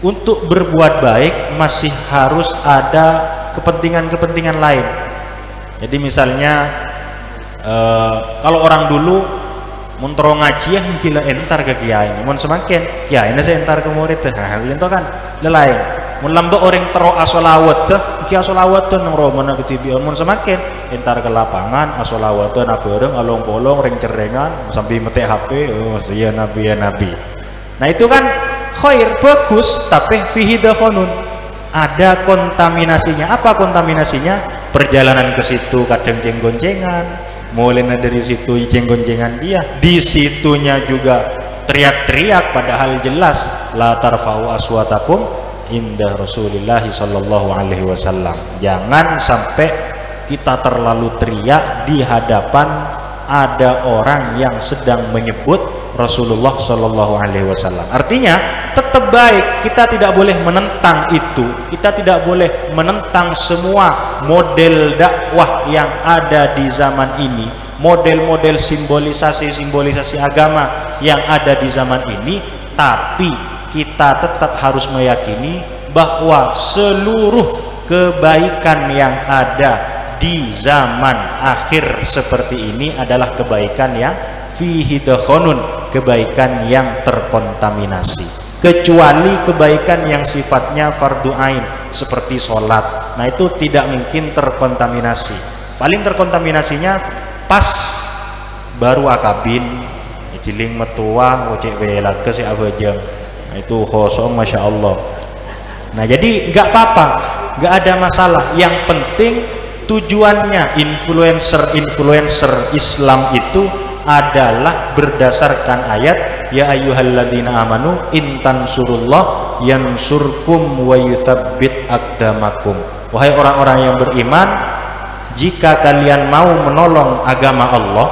Untuk berbuat baik masih harus ada kepentingan-kepentingan lain. Jadi misalnya kalau orang dulu muntro ngaji ya gila entar ke kiai, mun semakin kiai ini saya entar ke murid teh, nah itu kan lelain. Mun lambe orang tero asolawat teh, kiai asolawat teh nang romana ketibian, mun semakin entar ke lapangan asolawat teh na bareng along bolong ring cerengan sambil mete HP, oh ya nabi ya nabi. Nah itu kan khair, bagus, tapi fihi dakhonun. ada kontaminasinya. Apa kontaminasinya? Perjalanan ke situ kadang jenggoncengan, mulai dari situ jenggoncengan dia, di situnya juga teriak-teriak, padahal jelas la tarfa'u aswatakum inda Rasulillah sallallahu alaihi wasallam. Jangan sampai kita terlalu teriak di hadapan ada orang yang sedang menyebut Rasulullah sallallahu alaihi wasallam. Artinya tetap baik, kita tidak boleh menentang itu, kita tidak boleh menentang semua model dakwah yang ada di zaman ini, model-model simbolisasi agama yang ada di zaman ini, tapi kita tetap harus meyakini bahwa seluruh kebaikan yang ada di zaman akhir seperti ini adalah kebaikan yang fihi dakhonun, kebaikan yang terkontaminasi, kecuali kebaikan yang sifatnya fardu ain seperti sholat. Nah itu tidak mungkin terkontaminasi. Paling terkontaminasinya pas baru akabin jiling metua ocek belak ke si abajang. Nah itu kosong masya Allah. Nah jadi nggak apa-apa, nggak ada masalah. Yang penting tujuannya influencer Islam itu adalah berdasarkan ayat ya ayyuhalladzina amanu intansurullah yansurkum wa yutsabbit aqdamakum. Wahai orang-orang yang beriman, jika kalian mau menolong agama Allah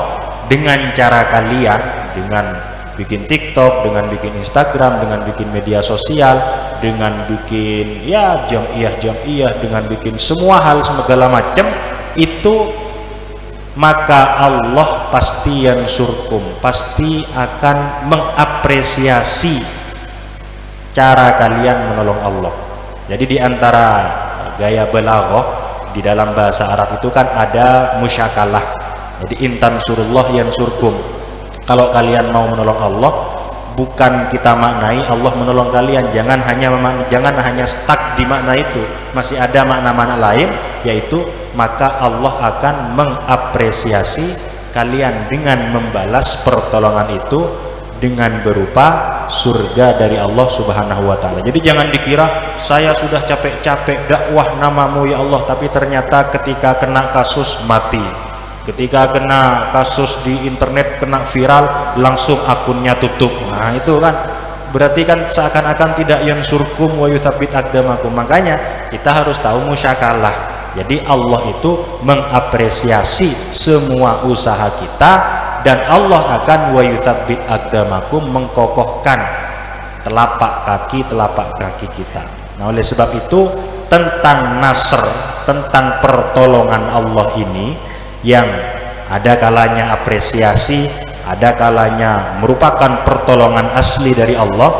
dengan cara kalian, dengan bikin TikTok, dengan bikin Instagram, dengan bikin media sosial, dengan bikin ya jamiah, dengan bikin semua hal segala macam itu, maka Allah pasti yansurkum, pasti akan mengapresiasi cara kalian menolong Allah. Jadi di antara gaya balaghah di dalam bahasa Arab itu kan ada musyakalah. Jadi intansurullah yansurkum. Kalau kalian mau menolong Allah, bukan kita maknai Allah menolong kalian, jangan hanya stuck di makna itu, masih ada makna-makna lain, yaitu maka Allah akan mengapresiasi kalian dengan membalas pertolongan itu dengan berupa surga dari Allah Subhanahu wa taala. Jadi jangan dikira saya sudah capek-capek dakwah namamu ya Allah, tapi ternyata ketika kena kasus mati. Ketika kena kasus di internet, kena viral, langsung akunnya tutup. Nah itu kan berarti kan seakan-akan tidak yansurkum wa yutsabbit aqdamakum. Makanya kita harus tahu musyakalah. Jadi Allah itu mengapresiasi semua usaha kita, dan Allah akan wa yutsabbit aqdamakum, mengkokohkan telapak kaki kita. Nah oleh sebab itu tentang nasr, tentang pertolongan Allah ini yang ada kalanya apresiasi, ada kalanya merupakan pertolongan asli dari Allah,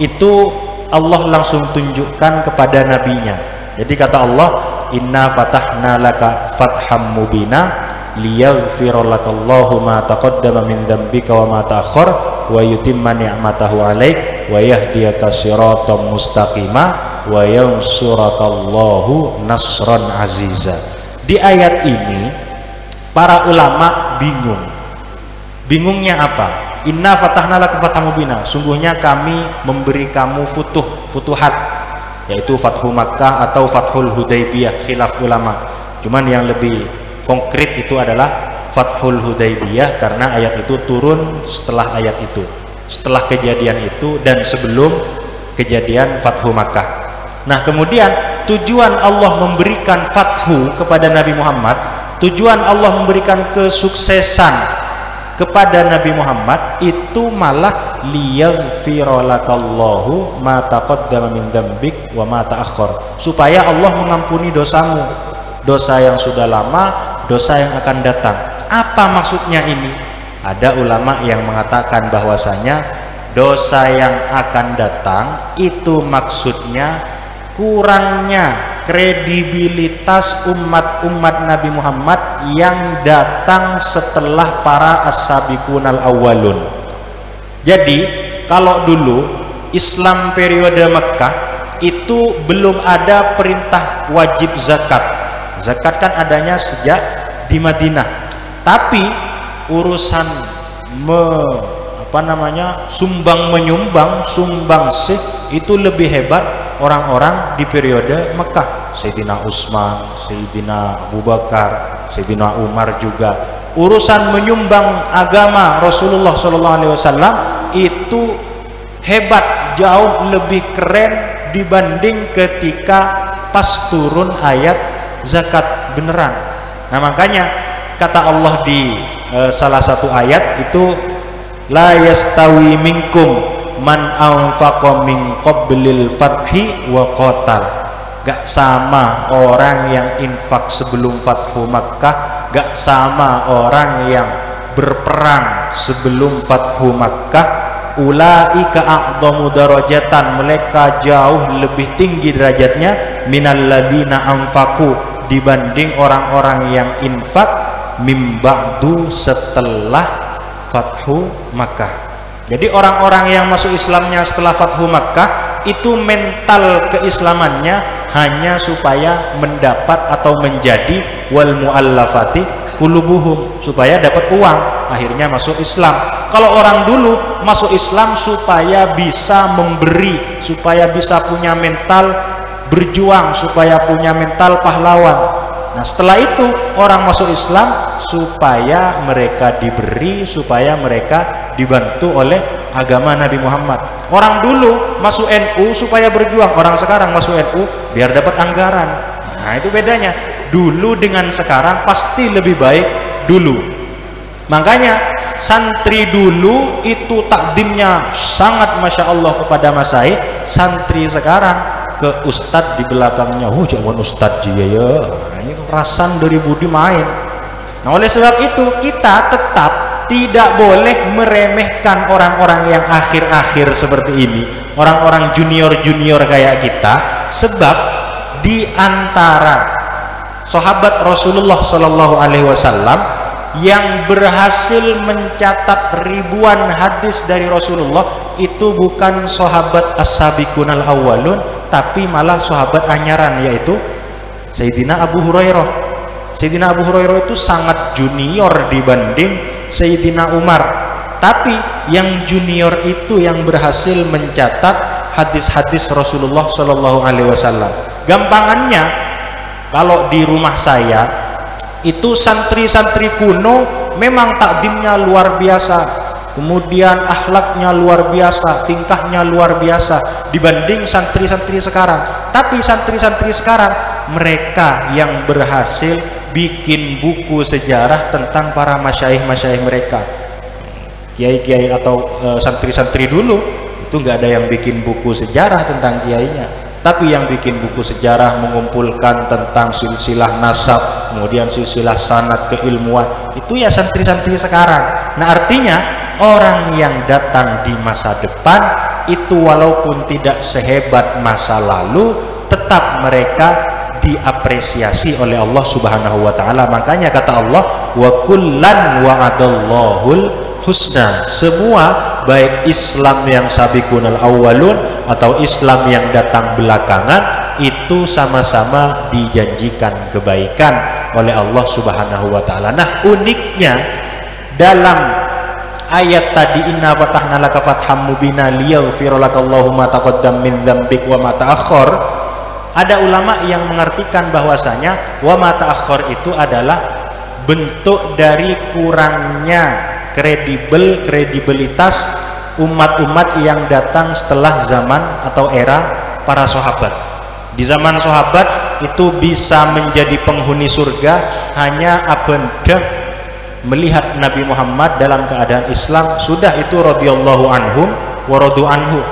itu Allah langsung tunjukkan kepada nabinya. Jadi kata Allah, inna fatahna laka fatham mubina liyaghfira lakallahu ma taqaddama min dzambika wa ma ta'akhkhar wa yutimma ni'matahu 'alaik wa yahdiyaka siratan mustaqima wa yansurakallahu nasran aziza. Di ayat ini para ulama bingungnya apa? Inna fatahna laka fatham mubina, sungguhnya kami memberi kamu futuhat, yaitu Fathu Makkah atau Fathul Hudaybiyah, khilaf ulama. Cuman yang lebih konkret itu adalah Fathul Hudaybiyah, karena ayat itu turun setelah ayat itu, setelah kejadian itu dan sebelum kejadian Fathu Makkah. Nah kemudian tujuan Allah memberikan fathu kepada Nabi Muhammad, tujuan Allah memberikan kesuksesan kepada Nabi Muhammad itu malah liyaghfira lakallahu ma taqaddama min dzambik wa ma ta'akhkhar, supaya Allah mengampuni dosamu, dosa yang sudah lama, dosa yang akan datang. Apa maksudnya ini? Ada ulama yang mengatakan bahwasanya dosa yang akan datang itu maksudnya kurangnya kredibilitas umat Nabi Muhammad yang datang setelah para as-sabiqunal awwalun. Jadi kalau dulu Islam periode Mekah itu belum ada perintah wajib zakat. Zakat kan adanya sejak di Madinah. Tapi urusan sumbang menyumbang, sumbang sih itu lebih hebat orang-orang di periode Mekah. Sayyidina Utsman, Sayyidina Abu Bakar, Sayyidina Umar juga. Urusan menyumbang agama Rasulullah SAW itu hebat, jauh lebih keren dibanding ketika pas turun ayat zakat beneran. Nah makanya kata Allah di salah satu ayat itu, la yastawi minkum man anfaqa min qablil fathi wa qatal. Gak sama orang yang infak sebelum Fathu Makkah, gak sama orang yang berperang sebelum Fathu Makkah. Ulaika a'dhamu darajatan, mereka jauh lebih tinggi derajatnya minalladzina anfaqu, dibanding orang-orang yang infak mim ba'du, setelah Fathu Makkah. Jadi orang-orang yang masuk Islamnya setelah Fathu Makkah itu mental keislamannya hanya supaya mendapat atau menjadi wal muallafati qulubuhum, supaya dapat uang, akhirnya masuk Islam. Kalau orang dulu masuk Islam supaya bisa memberi, supaya bisa punya mental berjuang, supaya punya mental pahlawan. Nah setelah itu orang masuk Islam supaya mereka diberi, supaya mereka dibantu oleh agama Nabi Muhammad. Orang dulu masuk NU supaya berjuang, orang sekarang masuk NU biar dapat anggaran. Nah itu bedanya, dulu dengan sekarang pasti lebih baik dulu. Makanya santri dulu itu takdimnya sangat Masya Allah kepada Masai. Santri sekarang ke ustadz di belakangnya, jangan ustadz dia ya, ini rasan dari budi main. Nah oleh sebab itu kita tetap tidak boleh meremehkan orang-orang yang akhir-akhir seperti ini, orang-orang junior-junior kayak kita, sebab di antara sahabat Rasulullah SAW yang berhasil mencatat ribuan hadis dari Rasulullah itu bukan sahabat as-sabiqunal awwalun, tapi malah sahabat anyaran, yaitu Sayyidina Abu Hurairah. Sayyidina Abu Hurairah itu sangat junior dibanding Sayyidina Umar, tapi yang junior itu yang berhasil mencatat hadis-hadis Rasulullah SAW. Gampangannya, kalau di rumah saya itu santri-santri kuno memang takdimnya luar biasa, kemudian akhlaknya luar biasa, tingkahnya luar biasa dibanding santri-santri sekarang. Tapi santri-santri sekarang mereka yang berhasil bikin buku sejarah tentang para masyaikh-masyaikh mereka. Kiai-kiai atau santri-santri dulu itu nggak ada yang bikin buku sejarah tentang kiainya, tapi yang bikin buku sejarah mengumpulkan tentang silsilah nasab, kemudian silsilah sanad keilmuan, itu ya santri-santri sekarang. Nah artinya orang yang datang di masa depan itu walaupun tidak sehebat masa lalu, tetap mereka diapresiasi oleh Allah Subhanahu wa taala. Makanya kata Allah, wa kullan wa'adallahul husna. Semua baik Islam yang sabiqunal awwalun atau Islam yang datang belakangan itu sama-sama dijanjikan kebaikan oleh Allah Subhanahu wa taala. Nah, uniknya dalam ayat tadi, inna fatahna laka fatham mubina liyaghfira lakallahu ma taqaddam min dzambik wa ma ta'akhkhar, ada ulama yang mengartikan bahwasanya wa ma ta'akhkhar itu adalah bentuk dari kurangnya kredibilitas umat-umat yang datang setelah zaman atau era para sahabat. Di zaman sahabat itu bisa menjadi penghuni surga hanya apabila melihat Nabi Muhammad dalam keadaan Islam, sudah itu radhiyallahu anhum wa radu anhu.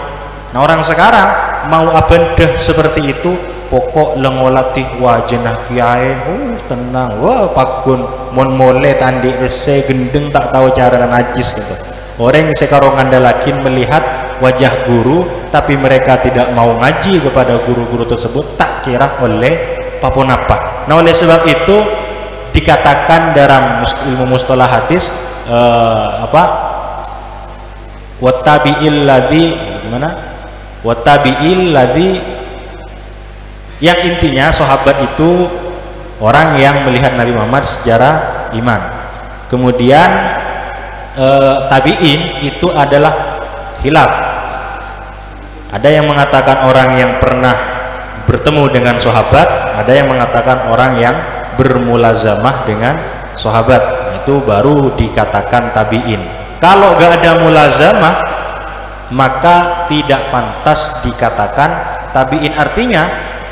Nah orang sekarang mau abendah seperti itu, pokok lengolatih wajenah kiai, tenang, wah pakun mon mole tandi rese gendeng tak tahu cara najis gitu. Orang sekarang ngandalakin melihat wajah guru, tapi mereka tidak mau ngaji kepada guru-guru tersebut, tak kira oleh paponapa. Nah oleh sebab itu dikatakan dalam ilmu mustalah hadis wattabi'il ladzi gimana? Wattabi'il ladzi, yang intinya sahabat itu orang yang melihat Nabi Muhammad secara iman. Kemudian tabi'in itu adalah khilaf. Ada yang mengatakan orang yang pernah bertemu dengan sahabat, ada yang mengatakan orang yang bermulazamah dengan sahabat, itu baru dikatakan tabi'in. Kalau gak ada mulazamah, maka tidak pantas dikatakan tabi'in. Artinya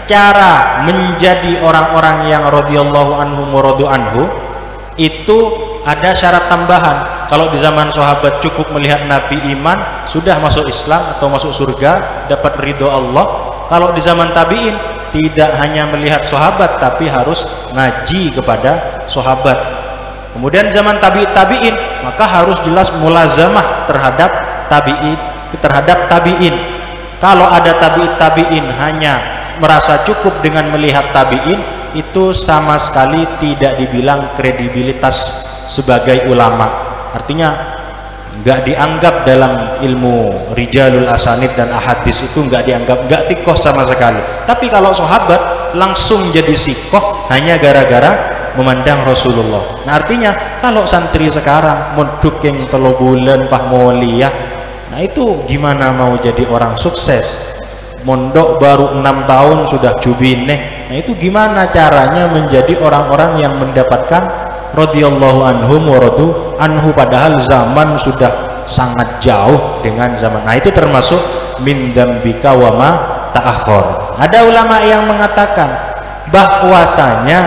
cara menjadi orang-orang yang radhiyallahu anhum wa radu anhu itu ada syarat tambahan. Kalau di zaman sahabat cukup melihat Nabi iman, sudah masuk Islam atau masuk surga, dapat ridho Allah. Kalau di zaman tabi'in tidak hanya melihat sahabat, tapi harus ngaji kepada sahabat. Kemudian zaman tabi'in, maka harus jelas mulazamah terhadap tabi'in. Kalau ada tabi'in hanya merasa cukup dengan melihat tabi'in, itu sama sekali tidak dibilang kredibilitas sebagai ulama. Artinya nggak dianggap dalam ilmu rijalul asanid dan ahadis, itu nggak dianggap, nggak thiqoh sama sekali. Tapi kalau sahabat langsung jadi sikoh hanya gara-gara memandang Rasulullah. Nah artinya kalau santri sekarang mondok yang 3 bulan pah mulia, nah itu gimana mau jadi orang sukses? Mondok baru 6 tahun sudah jubineh. Nah itu gimana caranya menjadi orang-orang yang mendapatkan radhiyallahu anhum wa radu anhu, padahal zaman sudah sangat jauh dengan zaman. Nah itu termasuk min dambika wa ma ta'akhir. Ada ulama yang mengatakan bahwasanya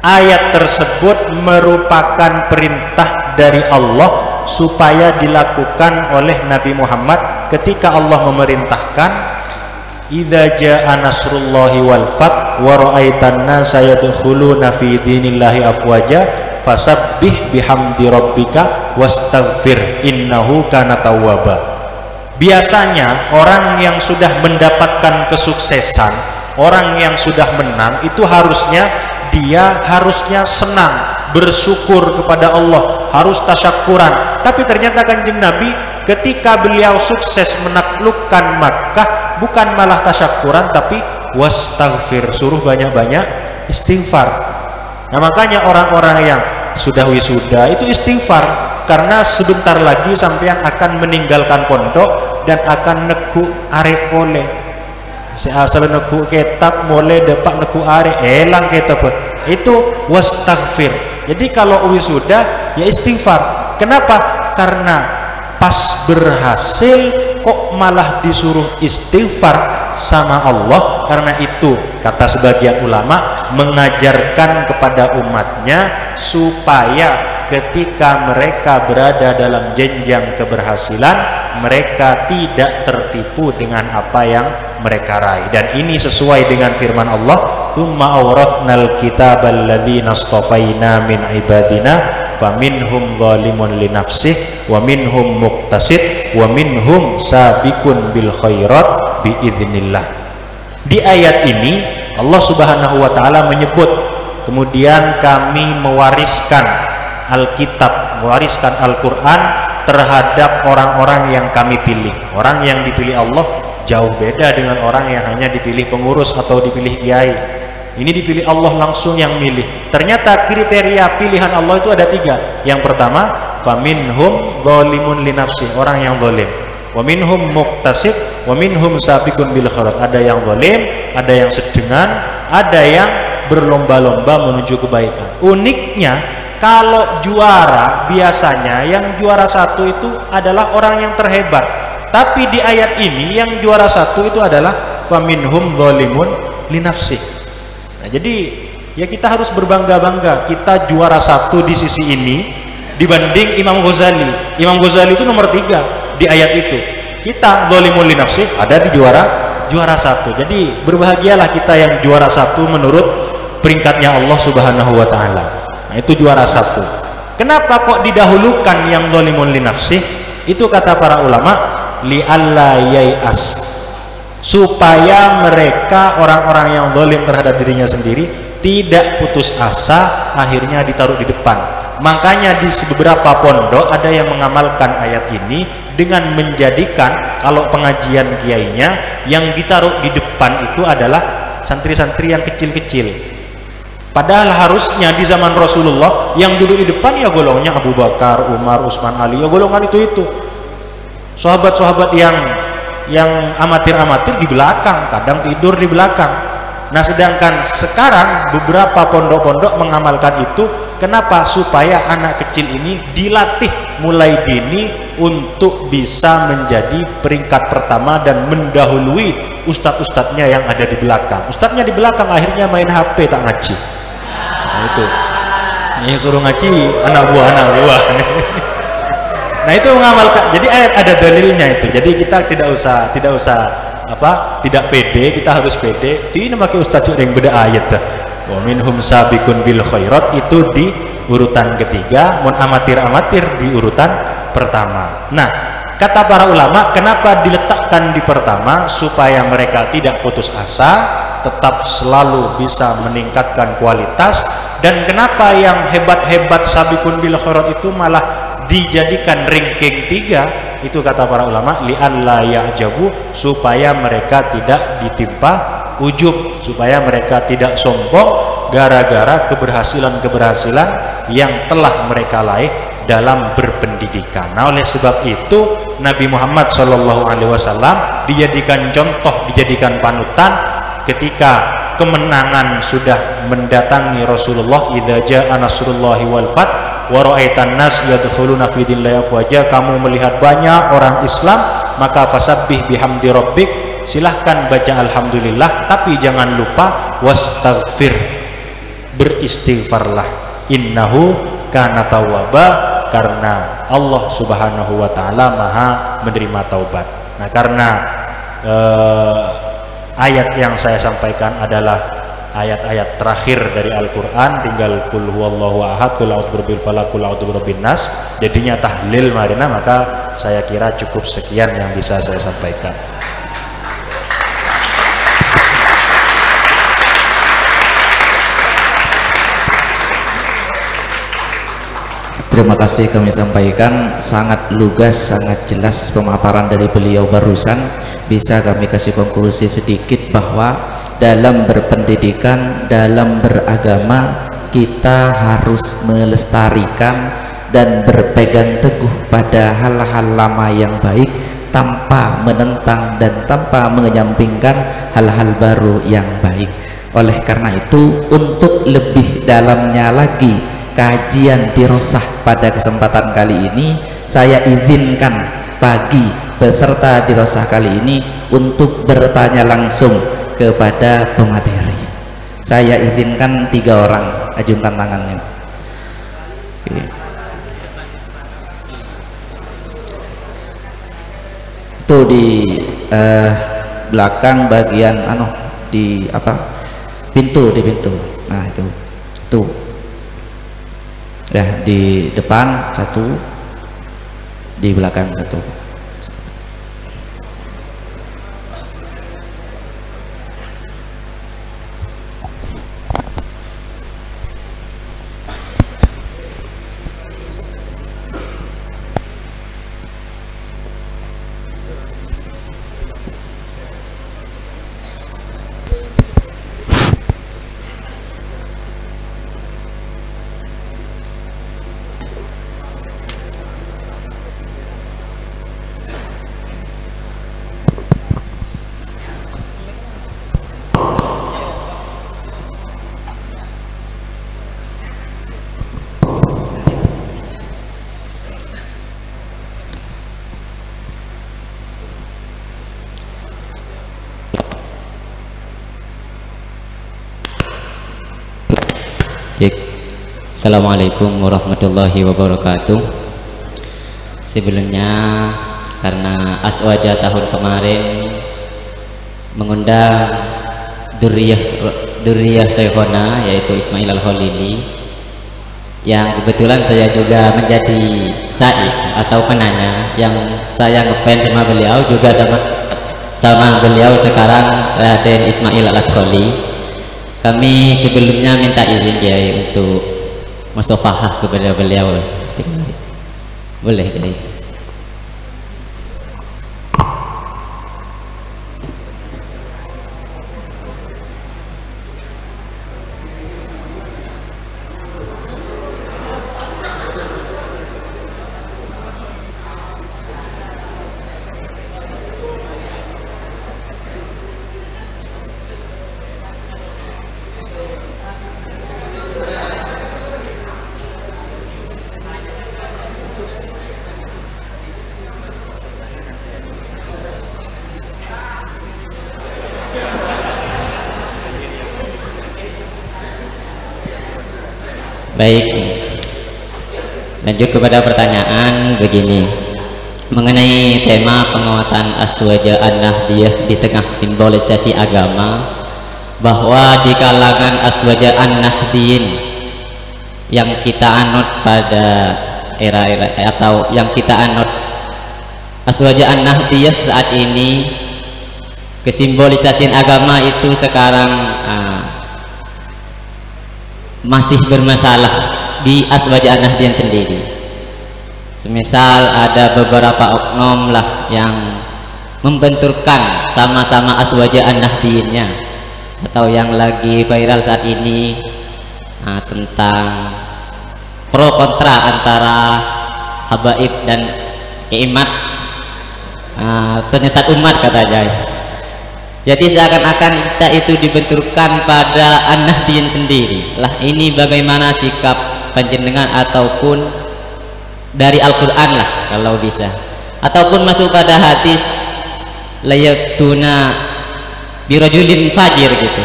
ayat tersebut merupakan perintah dari Allah supaya dilakukan oleh Nabi Muhammad ketika Allah memerintahkan idza jaa nasrullahi wal fath wa ra'aitan nasa yadkhuluna fi dinillahi afwaja fasabbih bihamdi rabbika wastaghfir innahu kana tawwaba. Biasanya orang yang sudah mendapatkan kesuksesan, orang yang sudah menang, itu harusnya senang, bersyukur kepada Allah, harus tasyakuran. Tapi ternyata Kanjeng Nabi ketika beliau sukses menaklukkan Makkah, bukan malah tasyakuran, tapi wastaghfir, suruh banyak-banyak istighfar. Nah makanya orang-orang yang sudah wisuda itu istighfar, karena sebentar lagi sampean akan meninggalkan pondok dan akan neku arek oleh asal neku kitab mulai depak neku arek elang kitab itu wastaghfir. Jadi kalau wisuda ya istighfar. Kenapa? Karena pas berhasil kok malah disuruh istighfar sama Allah. Karena itu kata sebagian ulama mengajarkan kepada umatnya supaya ketika mereka berada dalam jenjang keberhasilan, mereka tidak tertipu dengan apa yang mereka raih. Dan ini sesuai dengan firman Allah, "Tsumma awrathnal kitabal ladzina astafaina min ibadina faminhum zalimun li nafsihi wa minhum muqtasid wa minhum sabiqun bil khairat biidznillah." Di ayat ini Allah Subhanahu wa taala menyebut, kemudian kami mewariskan Alkitab, mewariskan Al-Quran terhadap orang-orang yang kami pilih. Orang yang dipilih Allah jauh beda dengan orang yang hanya dipilih pengurus atau dipilih kiai. Ini dipilih Allah langsung yang milih. Ternyata kriteria pilihan Allah itu ada 3. Yang pertama, faminhum zalimun li nafsi, orang yang zalim. Wa minhum muqtasid, wa minhum sabiqun bil khairat. Ada yang zalim, ada yang sedengan, ada yang berlomba-lomba menuju kebaikan. Uniknya, kalau juara biasanya yang juara 1 itu adalah orang yang terhebat. Tapi di ayat ini yang juara 1 itu adalah faminhum zalimun li nafsi. Nah, jadi ya kita harus berbangga-bangga kita juara 1 di sisi ini dibanding Imam Ghazali. Imam Ghazali itu nomor 3 di ayat itu. Kita zalimun li nafsi ada di juara 1. Jadi berbahagialah kita yang juara 1 menurut peringkatnya Allah Subhanahu wa taala. Nah, itu juara 1. Kenapa kok didahulukan yang zalimun li nafsi? Itu kata para ulama, li alla yai'as, supaya mereka orang-orang yang zalim terhadap dirinya sendiri tidak putus asa, akhirnya ditaruh di depan. Makanya di beberapa pondok ada yang mengamalkan ayat ini dengan menjadikan kalau pengajian kiainya yang ditaruh di depan itu adalah santri-santri yang kecil-kecil. Padahal harusnya di zaman Rasulullah yang duduk di depan ya golongannya Abu Bakar, Umar, Utsman, Ali, ya golongan itu. Sahabat-sahabat yang amatir-amatir di belakang, kadang tidur di belakang. Nah, sedangkan sekarang beberapa pondok-pondok mengamalkan itu. Kenapa? Supaya anak kecil ini dilatih mulai dini untuk bisa menjadi peringkat pertama dan mendahului ustadz-ustadznya yang ada di belakang. Ustadznya di belakang akhirnya main HP, tak ngaji. Nah, itu yang suruh ngaji anak buah. Nah, itu mengamalkan. Jadi ada dalilnya itu. Jadi kita tidak usah tidak pede, kita harus pede. Ini pakai ustadz yang beda ayat. Wa minhum sabiqun bil khairat itu di urutan ketiga, mun amatir-amatir di urutan pertama. Nah, kata para ulama, kenapa diletakkan di pertama? Supaya mereka tidak putus asa, tetap selalu bisa meningkatkan kualitas. Dan kenapa yang hebat-hebat sabiqun bil khairat itu malah dijadikan ranking 3? Itu kata para ulama, li'alla ya'jabu, supaya mereka tidak ditimpa ujub, supaya mereka tidak sombong gara-gara keberhasilan-keberhasilan yang telah mereka raih dalam berpendidikan. Nah, oleh sebab itu Nabi Muhammad SAW dijadikan contoh, dijadikan panutan ketika kemenangan sudah mendatangi Rasulullah. Idza jaa nasrullahi wal fath wa ra'aitan nas yadkhuluna fi dinillahi afwaja, kamu melihat banyak orang Islam, maka fasabbih bihamdi rabbik, silahkan baca alhamdulillah, tapi jangan lupa wastaghfir, beristighfarlah, innahu kana tawwaba, karena Allah Subhanahu wa taala Maha menerima taubat. Nah, karena ayat yang saya sampaikan adalah ayat-ayat terakhir dari Al-Qur'an, tinggal kul huwallahu ahad, kul a'udzu birabbil falaq, kul a'udzu birabbin nas, jadinya tahlil marina, maka saya kira cukup sekian yang bisa saya sampaikan. Terima kasih kami sampaikan, sangat lugas, sangat jelas pemaparan dari beliau barusan. Bisa kami kasih konklusi sedikit bahwa dalam berpendidikan, dalam beragama, kita harus melestarikan dan berpegang teguh pada hal-hal lama yang baik, tanpa menentang dan tanpa menyampingkan hal-hal baru yang baik. Oleh karena itu, untuk lebih dalamnya lagi kajian dirosah pada kesempatan kali ini, saya izinkan bagi peserta dirosah kali ini untuk bertanya langsung kepada pemateri. Saya izinkan 3 orang, ajukan tangannya. Oke. Itu di belakang bagian di pintu, nah itu ya, di depan 1, di belakang 1. Assalamualaikum warahmatullahi wabarakatuh. Sebelumnya, karena Aswaja tahun kemarin mengundang Duriyah Syekhona, yaitu Ismail Al-Khalili, yang kebetulan saya juga menjadi sa'i atau penanya, yang saya ngefans sama beliau, juga sama beliau sekarang, Raden Ismail Al-Asqali. Kami sebelumnya minta izin Kiai untuk musafahah kepada beliau. Boleh Kiai? Baik, lanjut kepada pertanyaan begini, mengenai tema penguatan Aswaja An-Nahdiyah di tengah simbolisasi agama, bahwa di kalangan Aswaja An-Nahdiyin yang kita anut pada era-era atau yang kita anut Aswaja An-Nahdiyah saat ini, kesimbolisasian agama itu sekarang masih bermasalah di Aswaja An-Nahdiyyin sendiri. Semisal ada beberapa oknum lah yang membenturkan sama-sama Aswaja An-Nahdiyinnya, atau yang lagi viral saat ini tentang pro kontra antara habaib dan keimat, penyesat umat katanya. Jadi seakan-akan kita itu dibenturkan pada An-Nahdiyyin sendiri. Lah ini bagaimana sikap panjenengan ataupun dari Al-Quran lah kalau bisa, ataupun masuk pada hadis layatuna birajulin fajir gitu.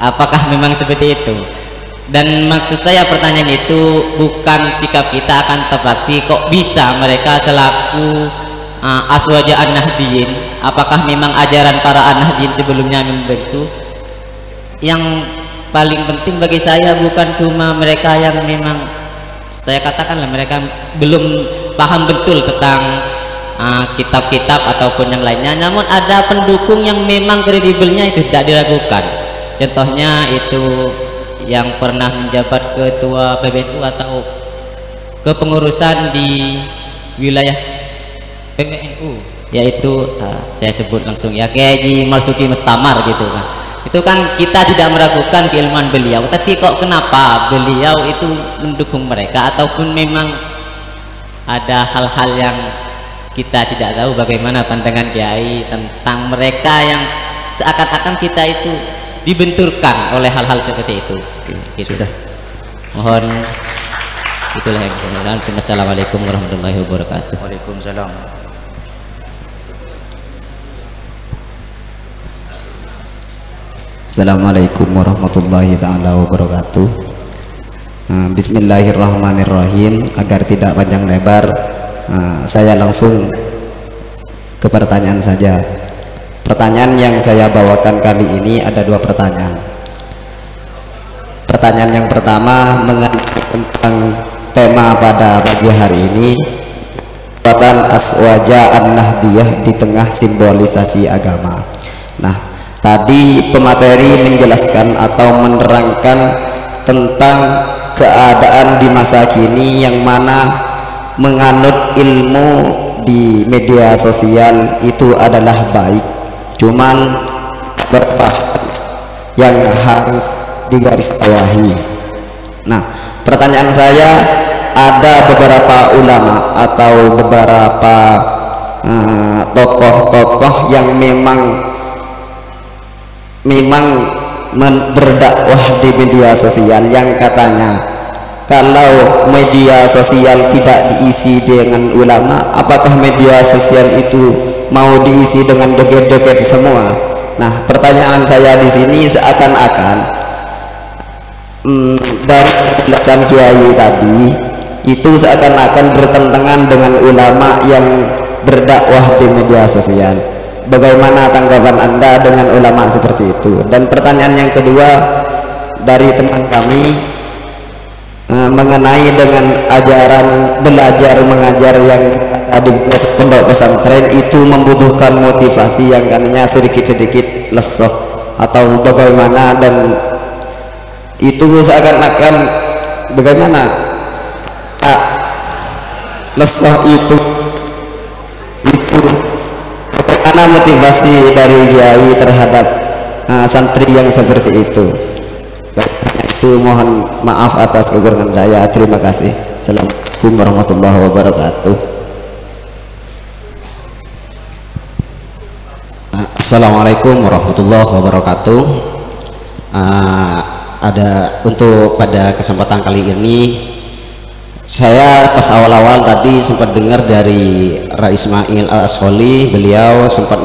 Apakah memang seperti itu? Dan maksud saya pertanyaan itu bukan sikap kita akan tetapi kok bisa mereka selaku Aswaja An-Nahdiyyin, apakah memang ajaran para An-Nahdiyyin sebelumnya membentuk? Yang paling penting bagi saya bukan cuma mereka yang memang saya katakanlah mereka belum paham betul tentang kitab-kitab ataupun yang lainnya, namun ada pendukung yang memang kredibelnya itu tidak diragukan. Contohnya itu yang pernah menjabat ketua PBNU atau kepengurusan di wilayah PBNU, yaitu saya sebut langsung ya Kiai Haji Marzuki Mustamar gitu kan. Itu kan kita tidak meragukan keilmuan beliau, tapi kok kenapa beliau itu mendukung mereka, ataupun memang ada hal-hal yang kita tidak tahu bagaimana pandangan Kiai tentang mereka yang seakan-akan kita itu dibenturkan oleh hal-hal seperti itu. Gitu. Sudah. Mohon itulah yang saya sampaikan. Assalamualaikum warahmatullahi wabarakatuh. Waalaikumsalam. Assalamualaikum warahmatullahi ta'ala wabarakatuh. Bismillahirrahmanirrahim. Agar tidak panjang lebar, saya langsung ke pertanyaan saja. Pertanyaan yang saya bawakan kali ini ada dua pertanyaan. Pertanyaan yang pertama mengenai tentang tema pada pagi hari ini, penguatan Aswaja An-Nahdiyah di tengah simbolisasi agama. Nah, tadi pemateri menjelaskan atau menerangkan tentang keadaan di masa kini yang mana menganut ilmu di media sosial itu adalah baik, cuman beberapa yang harus digarisbawahi. Nah, pertanyaan saya, ada beberapa ulama atau beberapa tokoh-tokoh yang memang berdakwah di media sosial yang katanya kalau media sosial tidak diisi dengan ulama, apakah media sosial itu mau diisi dengan joget-joget semua? Nah, pertanyaan saya di sini seakan-akan dari penjelasan Kiai tadi itu seakan-akan bertentangan dengan ulama yang berdakwah di media sosial. Bagaimana tanggapan Anda dengan ulama seperti itu? Dan pertanyaan yang kedua dari teman kami mengenai dengan ajaran belajar mengajar yang di pondok pesantren itu membutuhkan motivasi yang katanya sedikit-sedikit lesoh atau bagaimana, dan itu seakan-akan bagaimana lesoh itu bagaimana motivasi dari Kiai terhadap santri yang seperti itu. Itu mohon maaf atas kekurangan saya. Terima kasih. Assalamualaikum warahmatullahi wabarakatuh. Assalamualaikum warahmatullahi wabarakatuh. Ada untuk pada kesempatan kali ini, saya pas awal-awal tadi sempat dengar dari Rais Ismail Al-Asholi, beliau sempat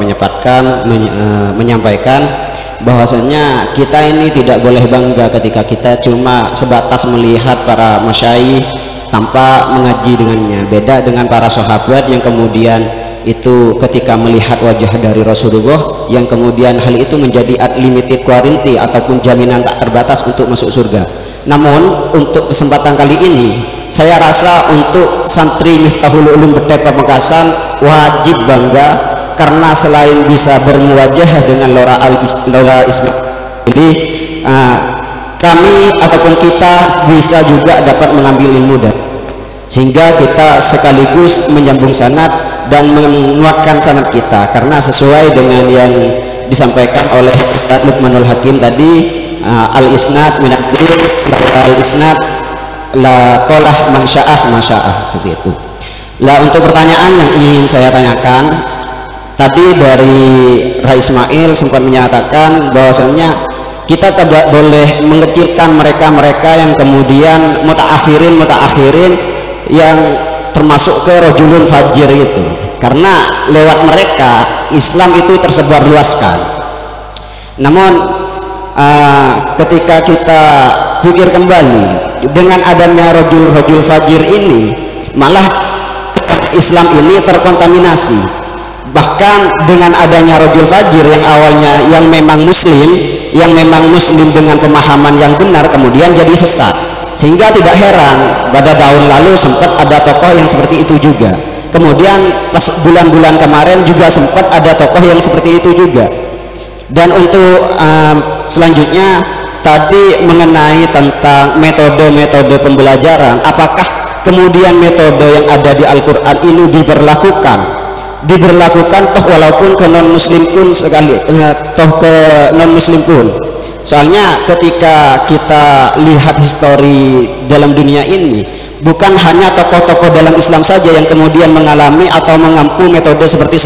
menyampaikan bahwasanya kita ini tidak boleh bangga ketika kita cuma sebatas melihat para masyayikh tanpa mengaji dengannya. Beda dengan para sahabat yang kemudian itu ketika melihat wajah dari Rasulullah yang kemudian hal itu menjadi unlimited guarantee ataupun jaminan tak terbatas untuk masuk surga. Namun untuk kesempatan kali ini saya rasa untuk santri Miftahul Ulum Betet Pamekasan wajib bangga karena selain bisa bermuwajah dengan Lora Ismail, jadi kami ataupun kita bisa juga dapat mengambil ilmu sehingga kita sekaligus menyambung sanad dan menguatkan sanad kita, karena sesuai dengan yang disampaikan oleh Ustaz Luqmanul Hakim tadi, al-isnad min al-isnad la qalah man sya'ah masya'ah, seperti itu. Lah untuk pertanyaan yang ingin saya tanyakan tadi dari Rai Ismail sempat menyatakan bahwasanya kita tidak boleh mengecilkan mereka-mereka yang kemudian mutaakhirin yang termasuk ke rojulun fajir itu, karena lewat mereka Islam itu tersebar luaskan. Namun ketika kita pikir kembali dengan adanya rojul fajir ini, malah Islam ini terkontaminasi. Bahkan dengan adanya rojul fajir yang awalnya yang memang muslim dengan pemahaman yang benar kemudian jadi sesat, sehingga tidak heran pada tahun lalu sempat ada tokoh yang seperti itu juga, kemudian pas bulan-bulan kemarin juga sempat ada tokoh yang seperti itu juga. Dan untuk selanjutnya tadi mengenai tentang metode-metode pembelajaran, apakah kemudian metode yang ada di Al-Quran ini diberlakukan toh walaupun ke non muslim pun sekali, toh ke non muslim pun. Soalnya ketika kita lihat histori dalam dunia ini, bukan hanya tokoh-tokoh dalam Islam saja yang kemudian mengalami atau mengampu metode seperti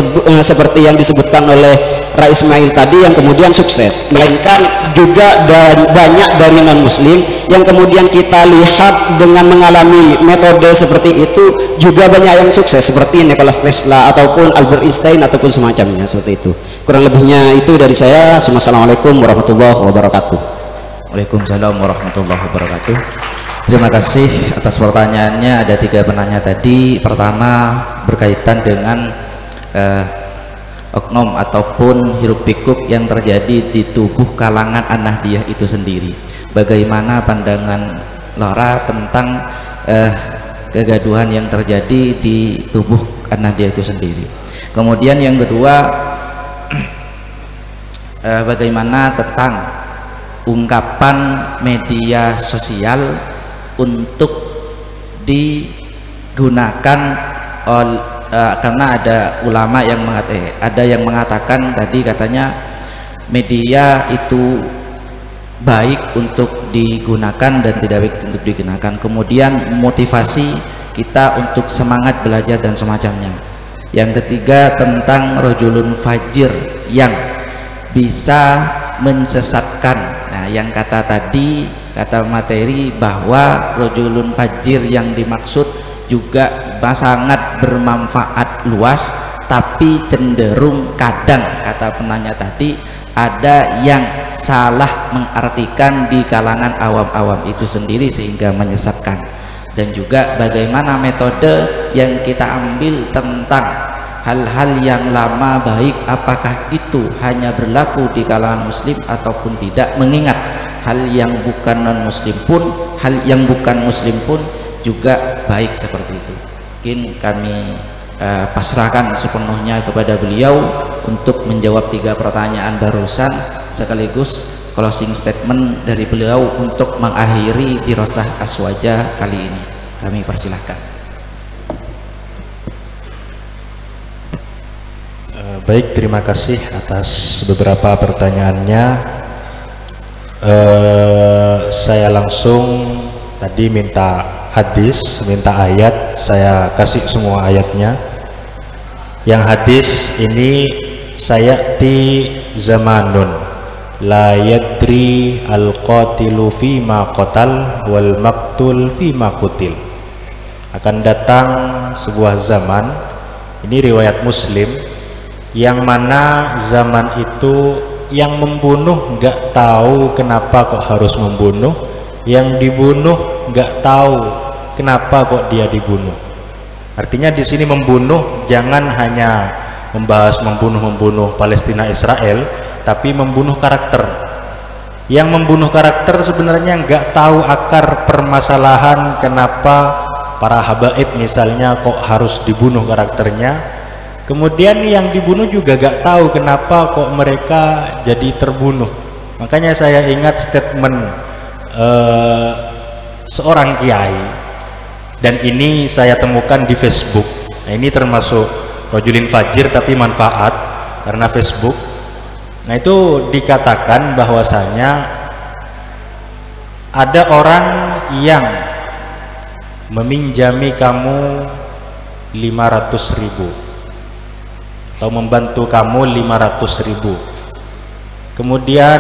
yang disebutkan oleh Rai Ismail tadi yang kemudian sukses, melainkan juga banyak dari non muslim yang kemudian kita lihat dengan mengalami metode seperti itu juga banyak yang sukses, seperti Nikola Tesla ataupun Albert Einstein ataupun semacamnya, seperti itu. Kurang lebihnya itu dari saya. Assalamualaikum warahmatullahi wabarakatuh. Waalaikumsalam warahmatullahi wabarakatuh. Terima kasih atas pertanyaannya. Ada 3 penanya tadi. Pertama berkaitan dengan oknum ataupun hiruk pikuk yang terjadi di tubuh kalangan An-Nahdiyah itu sendiri. Bagaimana pandangan Lora tentang kegaduhan yang terjadi di tubuh An-Nahdiyah itu sendiri. Kemudian yang kedua, bagaimana tentang ungkapan media sosial untuk digunakan karena ada ulama yang mengatakan tadi, katanya media itu baik untuk digunakan dan tidak baik untuk digunakan, kemudian motivasi kita untuk semangat belajar dan semacamnya. Yang ketiga tentang rojulun fajir yang bisa mensesatkan. Nah, yang kata materi bahwa rojulun fajir yang dimaksud juga sangat bermanfaat luas, tapi cenderung kadang kata penanya tadi ada yang salah mengartikan di kalangan awam-awam itu sendiri sehingga menyesatkan. Dan juga bagaimana metode yang kita ambil tentang hal-hal yang lama baik, apakah itu hanya berlaku di kalangan muslim ataupun tidak, mengingat hal yang bukan non muslim pun, hal yang bukan muslim pun juga baik seperti itu. Mungkin kami pasrahkan sepenuhnya kepada beliau untuk menjawab 3 pertanyaan barusan, sekaligus closing statement dari beliau untuk mengakhiri dirasah aswaja kali ini. Kami persilahkan. Baik, terima kasih atas beberapa pertanyaannya. Saya langsung tadi minta hadis, minta ayat, saya kasih semua ayatnya. Yang hadis ini, sayati zamanun la yadri al-qatilu fima qatal wal maqtul fima qutil. Akan datang sebuah zaman, ini riwayat Muslim, yang mana zaman itu yang membunuh nggak tahu kenapa kok harus membunuh, yang dibunuh nggak tahu kenapa kok dia dibunuh. Artinya di sini membunuh jangan hanya membahas membunuh Palestina Israel, tapi membunuh karakter. Yang membunuh karakter sebenarnya nggak tahu akar permasalahan kenapa para habaib misalnya kok harus dibunuh karakternya. Kemudian yang dibunuh juga gak tahu kenapa kok mereka jadi terbunuh. Makanya saya ingat statement seorang kiai, dan ini saya temukan di Facebook. Nah, ini termasuk rojulin fajir tapi manfaat karena Facebook. Nah, itu dikatakan bahwasanya ada orang yang meminjami kamu 500.000 atau membantu kamu 500.000. Kemudian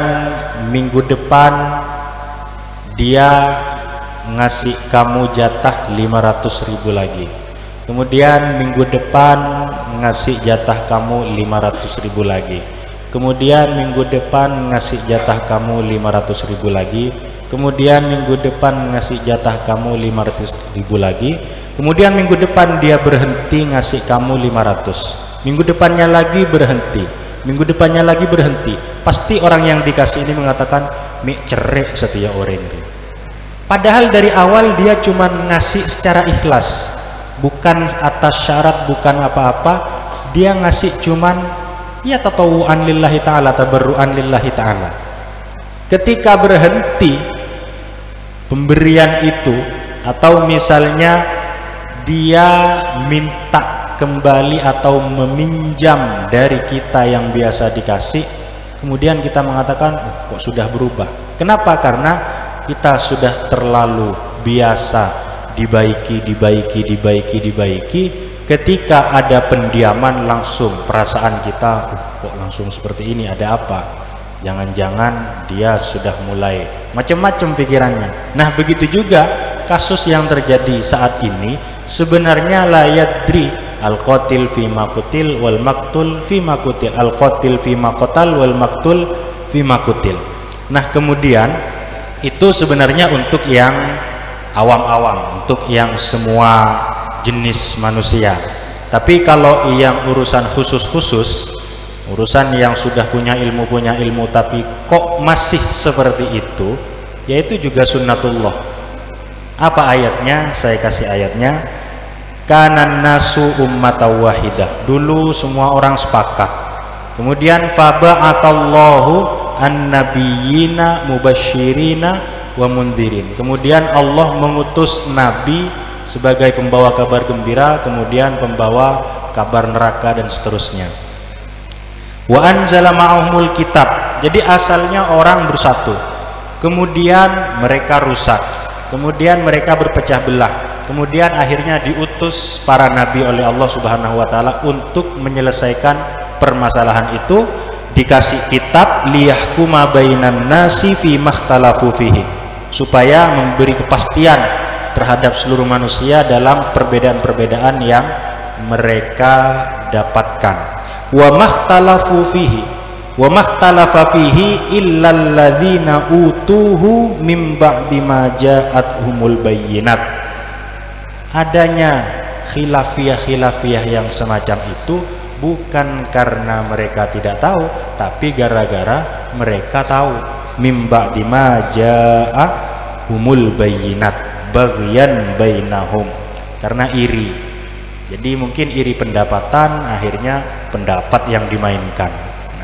minggu depan dia ngasih kamu jatah 500.000 lagi. Kemudian minggu depan ngasih jatah kamu 500.000 lagi. Kemudian minggu depan ngasih jatah kamu 500.000 lagi. Kemudian minggu depan ngasih jatah kamu 500.000 lagi. Kemudian minggu depan dia berhenti ngasih kamu 500. Minggu depannya lagi berhenti, minggu depannya lagi berhenti. Pasti orang yang dikasih ini mengatakan, "Mik cerik setia orang ini." Padahal dari awal dia cuma ngasih secara ikhlas, bukan atas syarat, bukan apa-apa. Dia ngasih cuman ya tatawuan lillahi ta'ala, tabarruan lillahi ta'ala. Ketika berhenti pemberian itu, atau misalnya dia minta kembali atau meminjam dari kita yang biasa dikasih, kemudian kita mengatakan, kok sudah berubah. Kenapa? Karena kita sudah terlalu biasa dibaiki. Ketika ada pendiaman langsung perasaan kita, kok langsung seperti ini, ada apa? Jangan-jangan dia sudah mulai macam-macam pikirannya. Nah, begitu juga kasus yang terjadi saat ini. Sebenarnya la yadri al-qatil fima qutil wal maktul fima qutil, al-qatil fima qatal wal maktul fima qutil. Nah, kemudian itu sebenarnya untuk yang awam-awam, untuk yang semua jenis manusia. Tapi kalau yang urusan khusus-khusus, urusan yang sudah punya ilmu tapi kok masih seperti itu, yaitu juga sunnatullah. Apa ayatnya? Saya kasih ayatnya. Kanan nasu ummatan wahidah. Dulu semua orang sepakat. Kemudian faba'atsallahu an-nabiyyina mubasysyirina wa mundhirin. Kemudian Allah mengutus nabi sebagai pembawa kabar gembira, kemudian pembawa kabar neraka dan seterusnya. Wa anzala ma'ahumul kitab. Jadi asalnya orang bersatu. Kemudian mereka rusak. Kemudian mereka berpecah belah. Kemudian akhirnya diutus para nabi oleh Allah Subhanahu wa taala untuk menyelesaikan permasalahan itu, dikasih kitab liyahkuma bainan nasi fi makhtalafu fihi, supaya memberi kepastian terhadap seluruh manusia dalam perbedaan-perbedaan yang mereka dapatkan. Wa makhtalafu fihi wa makhtalafa fihi illal ladzina utuhu mim ba'di ma ja'atuhumul bayyinat. Adanya khilafiyah yang semacam itu bukan karena mereka tidak tahu, tapi gara-gara mereka tahu. Mim ba'di ma ja'ahumul bayyinat baghyan bainahum, karena iri. Jadi mungkin iri pendapatan, akhirnya pendapat yang dimainkan.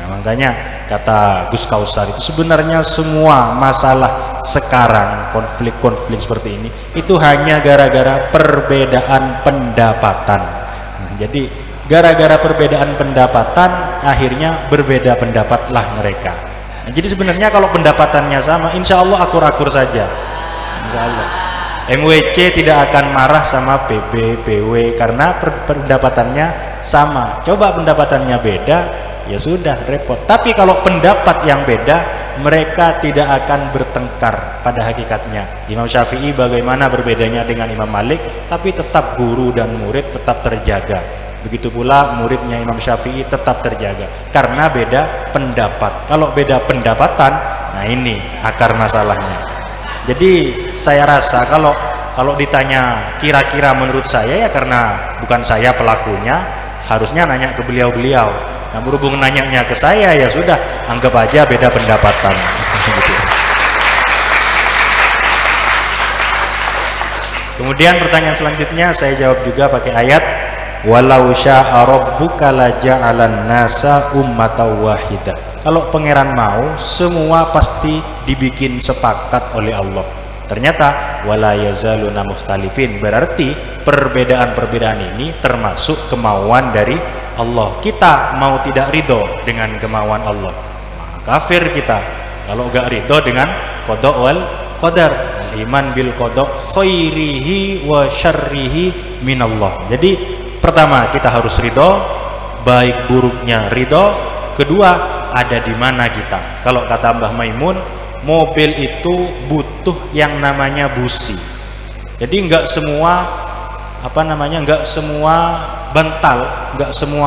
Nah, makanya kata Gus Kausar itu sebenarnya semua masalah sekarang, konflik-konflik seperti ini itu hanya gara-gara perbedaan pendapatan. Nah, jadi gara-gara perbedaan pendapatan akhirnya berbeda pendapatlah mereka. Nah, jadi sebenarnya kalau pendapatannya sama, insya Allah akur-akur saja, insya Allah. MWC tidak akan marah sama PB, PW karena pendapatannya sama. Coba pendapatannya beda, ya sudah repot. Tapi kalau pendapat yang beda, mereka tidak akan bertengkar pada hakikatnya. Imam Syafi'i bagaimana berbedanya dengan Imam Malik, tapi tetap guru dan murid tetap terjaga. Begitu pula muridnya Imam Syafi'i tetap terjaga karena beda pendapat. Kalau beda pendapatan, nah ini akar masalahnya. Jadi saya rasa kalau ditanya kira-kira menurut saya, ya karena bukan saya pelakunya, harusnya nanya ke beliau-beliau. Nah berhubung nanyanya ke saya, ya sudah, anggap aja beda pendapatan. Kemudian pertanyaan selanjutnya saya jawab juga pakai ayat, walau syaa rabbuka laja'alan nasa ummatan wahidah. Kalau pangeran mau, semua pasti dibikin sepakat oleh Allah. Ternyata wala yazaluna mukhtalifin, berarti perbedaan-perbedaan ini termasuk kemauan dari Allah. Kita mau tidak ridho dengan kemauan Allah, kafir kita. Kalau gak ridho dengan qada wal qadar, iman bil qada khairihi wa syarrihi minallah. Jadi pertama kita harus ridho, baik buruknya ridho. Kedua, ada di mana kita. Kalau kata Mbah Maimun, mobil itu butuh yang namanya busi. Jadi nggak semua nggak semua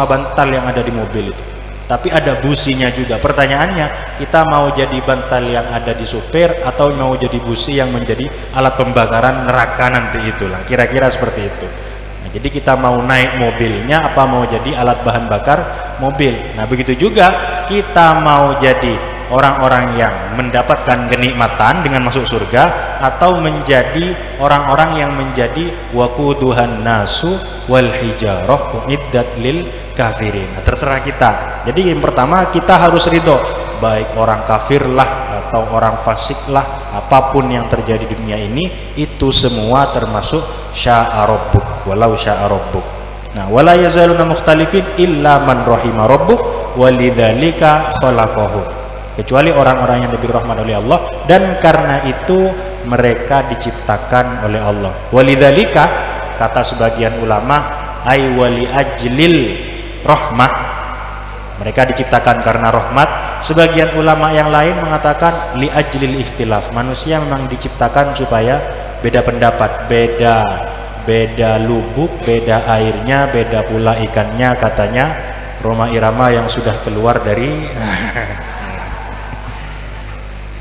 bantal yang ada di mobil itu, tapi ada businya juga. Pertanyaannya, kita mau jadi bantal yang ada di supir atau mau jadi busi yang menjadi alat pembakaran neraka nanti, itulah kira-kira seperti itu. Nah, jadi kita mau naik mobilnya apa mau jadi alat bahan bakar mobil. Nah begitu juga kita mau jadi orang-orang yang mendapatkan kenikmatan dengan masuk surga atau menjadi orang-orang yang menjadi waquduhan nasu wal hijarah uiddat lil kafirin. Nah, terserah kita. Jadi yang pertama kita harus ridho, baik orang kafir lah atau orang fasik lah, apapun yang terjadi di dunia ini itu semua termasuk syaa rabbuk, walau syaa rabbuk. Nah, wala yazaluna mukhtalifin illa man rahima rabbuk walidzalika khalaqahum, kecuali orang-orang yang lebih rahmat oleh Allah, dan karena itu mereka diciptakan oleh Allah. Walidzalika, kata sebagian ulama, ay wali ajlil rahmah, mereka diciptakan karena rahmat. Sebagian ulama yang lain mengatakan li ajlil ikhtilaf, manusia memang diciptakan supaya beda pendapat, beda lubuk, beda airnya, beda pula ikannya, katanya Roma Irama yang sudah keluar dari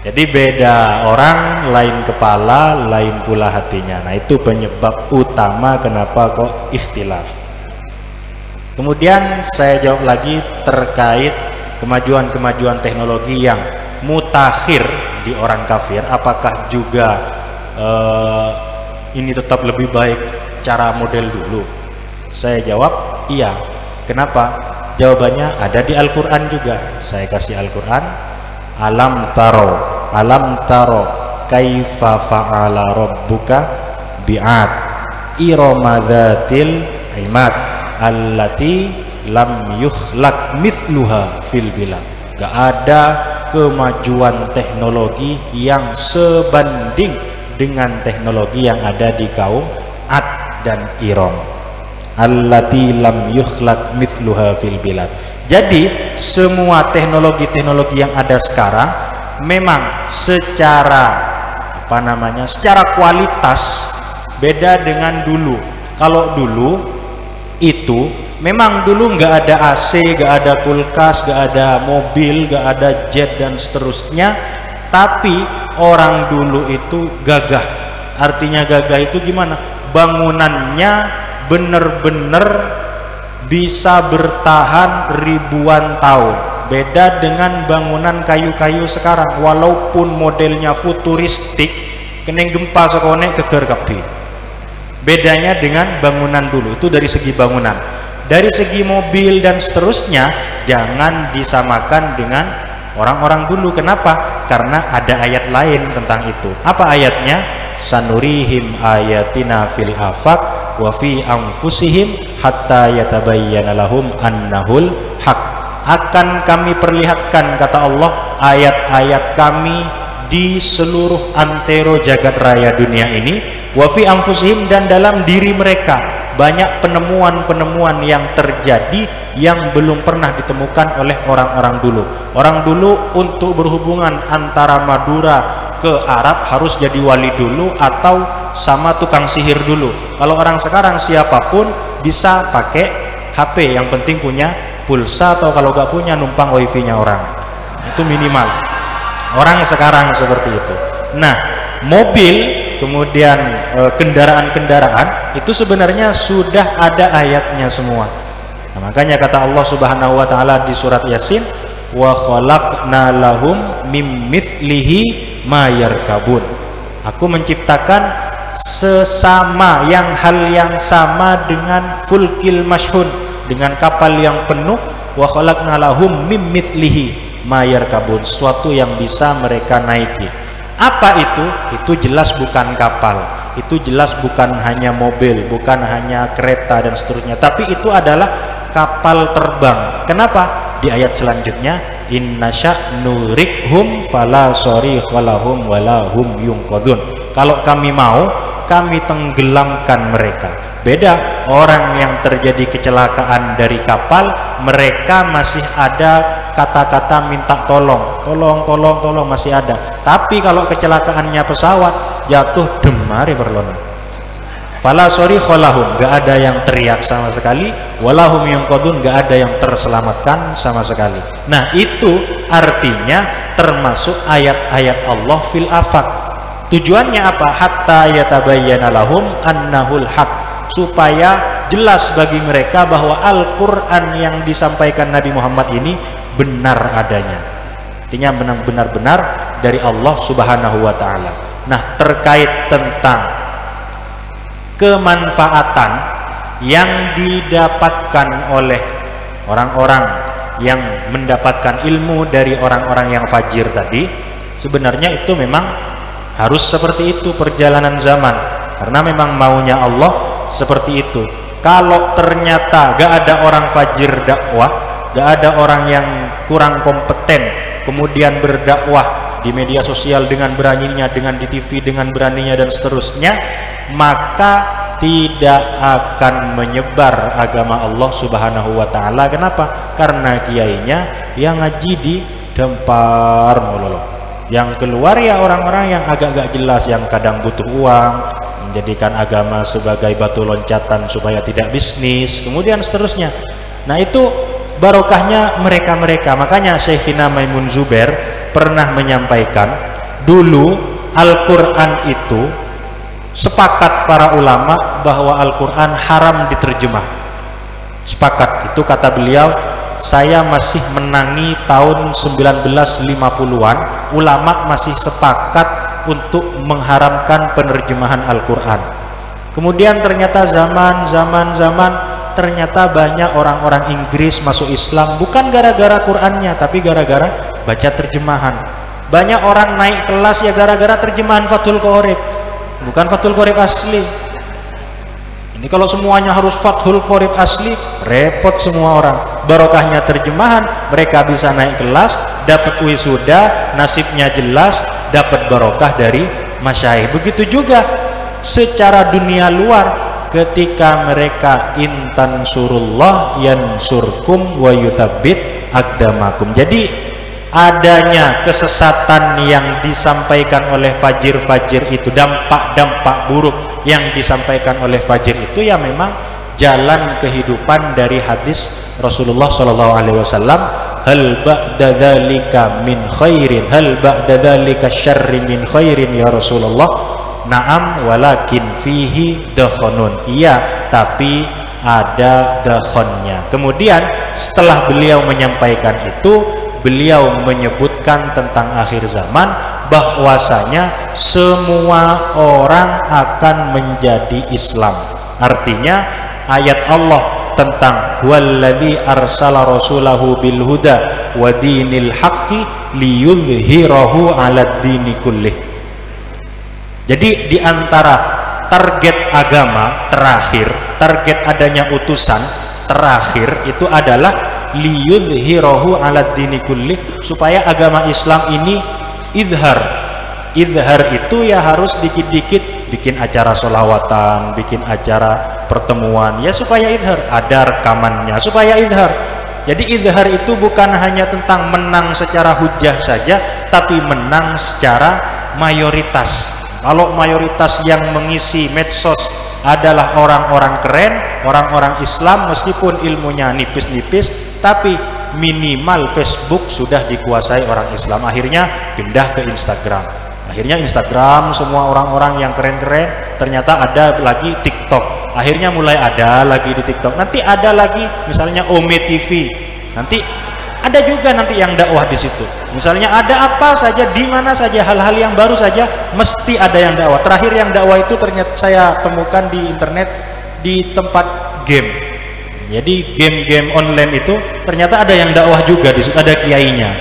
jadi beda orang, lain kepala, lain pula hatinya. Nah itu penyebab utama kenapa kok ikhtilaf. Kemudian saya jawab lagi terkait kemajuan-kemajuan teknologi yang mutakhir di orang kafir, apakah juga ini tetap lebih baik cara model dulu? Saya jawab iya. Kenapa? Jawabannya ada di Al-Quran juga. Saya kasih Al-Quran. Alam taro kaifa fa'ala rabbuka bi'ad irama dzatil imad allati lam yukhlaq mithluha fil bilad. Gak ada kemajuan teknologi yang sebanding dengan teknologi yang ada di kaum Ad dan Iram. Allati lam yukhlaq mithluha fil bilad. Jadi semua teknologi-teknologi yang ada sekarang memang secara secara kualitas beda dengan dulu. Kalau dulu itu memang dulu nggak ada AC, nggak ada kulkas, nggak ada mobil, nggak ada jet dan seterusnya, tapi orang dulu itu gagah. Artinya gagah itu gimana? Bangunannya bener-bener bisa bertahan ribuan tahun. Beda dengan bangunan kayu-kayu sekarang, walaupun modelnya futuristik, kena gempa sekonek keger kabeh. Bedanya dengan bangunan dulu itu dari segi bangunan. Dari segi mobil dan seterusnya jangan disamakan dengan orang-orang dulu. Kenapa? Karena ada ayat lain tentang itu. Apa ayatnya? Sanurihim ayatina fil afaq wa fi anfusihim hatta yatabayyana lahum annahul haq. Akan kami perlihatkan, kata Allah, ayat-ayat kami di seluruh antero jagat raya dunia ini, wa fi anfusihim, dan dalam diri mereka. Banyak penemuan-penemuan yang terjadi yang belum pernah ditemukan oleh orang-orang dulu. Orang dulu untuk berhubungan antara Madura ke Arab harus jadi wali dulu atau sama tukang sihir dulu. Kalau orang sekarang siapapun bisa pakai HP, yang penting punya pulsa, atau kalau nggak punya numpang wifi-nya orang. Itu minimal. Orang sekarang seperti itu. Nah, mobil, kemudian kendaraan-kendaraan itu sebenarnya sudah ada ayatnya semua. Nah, makanya kata Allah Subhanahu wa taala di surat Yasin, wa khalaqna lahum mim mithlihi ma yarkabun. Aku menciptakan sesama hal yang sama dengan fulkil mashhun, dengan kapal yang penuh. Wa khalaqna lahum mim mithlihi ma yarkabun, sesuatu yang bisa mereka naiki. Apa itu? Itu jelas bukan kapal, itu jelas bukan hanya mobil, bukan hanya kereta dan seterusnya, tapi itu adalah kapal terbang. Kenapa? Di ayat selanjutnya, inna sya'nurikhum fala sarikha lahum wala hum yunqadhun. Kalau kami mau, kami tenggelamkan mereka. Beda orang yang terjadi kecelakaan dari kapal, mereka masih ada kata-kata minta tolong, tolong masih ada. Tapi kalau kecelakaannya pesawat, jatuh demari berlona. Fala sarikha lahum, gak ada yang teriak sama sekali, walahum yunqadhun, gak ada yang terselamatkan sama sekali. Nah, itu artinya termasuk ayat-ayat Allah fil afaq. Tujuannya apa? Hatta yatabayyana lahum annahul haq, supaya jelas bagi mereka bahwa Al-Quran yang disampaikan Nabi Muhammad ini benar adanya. Artinya benar-benar dari Allah Subhanahu wa ta'ala. Nah, terkait tentang kemanfaatan yang didapatkan oleh orang-orang yang mendapatkan ilmu dari orang-orang yang fajir tadi, sebenarnya itu memang harus seperti itu perjalanan zaman, karena memang maunya Allah seperti itu. Kalau ternyata gak ada orang fajir dakwah, gak ada orang yang kurang kompeten kemudian berdakwah di media sosial dengan beraninya, dengan di TV dengan beraninya dan seterusnya, maka tidak akan menyebar agama Allah Subhanahu wa ta'ala. Kenapa? Karena kiainya yang ngaji di dempar mololo, yang keluar ya orang-orang yang agak-agak jelas, yang kadang butuh uang, menjadikan agama sebagai batu loncatan supaya tidak bisnis, kemudian seterusnya. Nah, itu barokahnya mereka-mereka. Makanya Syekhina Maimun Zubair pernah menyampaikan, dulu Al-Quran itu sepakat para ulama bahwa Al-Quran haram diterjemah. Sepakat, itu kata beliau. Saya masih menangi tahun 1950-an, ulama masih sepakat untuk mengharamkan penerjemahan Al-Quran. Kemudian ternyata zaman ternyata banyak orang-orang Inggris masuk Islam, bukan gara-gara Qurannya, tapi gara-gara baca terjemahan. Banyak orang naik kelas ya gara-gara terjemahan Fathul Qorib, bukan Fathul Qorib asli. Ini kalau semuanya harus Fathul Qorib asli, repot semua orang. Barokahnya terjemahan, mereka bisa naik kelas, dapat wisuda, nasibnya jelas, dapat barokah dari masyayikh. Begitu juga secara dunia luar, ketika mereka intan surullah yansurkum wa yuthabbit aqdamakum. Jadi adanya kesesatan yang disampaikan oleh fajir-fajir itu, dampak-dampak buruk yang disampaikan oleh fajir itu, ya memang jalan kehidupan dari hadis Rasulullah SAW. Hal ba'da dzalika min khairin, hal ba'da dzalika syarri min khairin ya Rasulullah. Naam walakin fihi dakhonun. Iya, tapi ada dakhonnya. Kemudian setelah beliau menyampaikan itu, beliau menyebutkan tentang akhir zaman, bahwasanya semua orang akan menjadi Islam. Artinya ayat Allah tentang huwallazi arsala rasulahu bil huda wa dinil haqqi liyudhhirahu 'alad dini kullih. Jadi di antara target agama terakhir, target adanya utusan terakhir itu adalah liyudhhirahu 'alad dini kullih, supaya agama Islam ini idhar. Idhar itu ya harus dikit-dikit bikin acara sholawatan, bikin acara pertemuan, ya supaya idhar, ada rekamannya supaya idhar. Jadi idhar itu bukan hanya tentang menang secara hujah saja, tapi menang secara mayoritas. Kalau mayoritas yang mengisi medsos adalah orang-orang keren, orang-orang Islam, meskipun ilmunya nipis-nipis, tapi minimal Facebook sudah dikuasai orang Islam. Akhirnya pindah ke Instagram. Akhirnya Instagram semua orang-orang yang keren-keren, ternyata ada lagi TikTok. Akhirnya mulai ada lagi di TikTok. Nanti ada lagi misalnya Ome TV. Nanti ada juga nanti yang dakwah di situ. Misalnya ada apa saja, di mana saja, hal-hal yang baru saja mesti ada yang dakwah. Terakhir yang dakwah itu ternyata saya temukan di internet di tempat game. Jadi game-game online itu ternyata ada yang dakwah juga di situ, ada kiainya.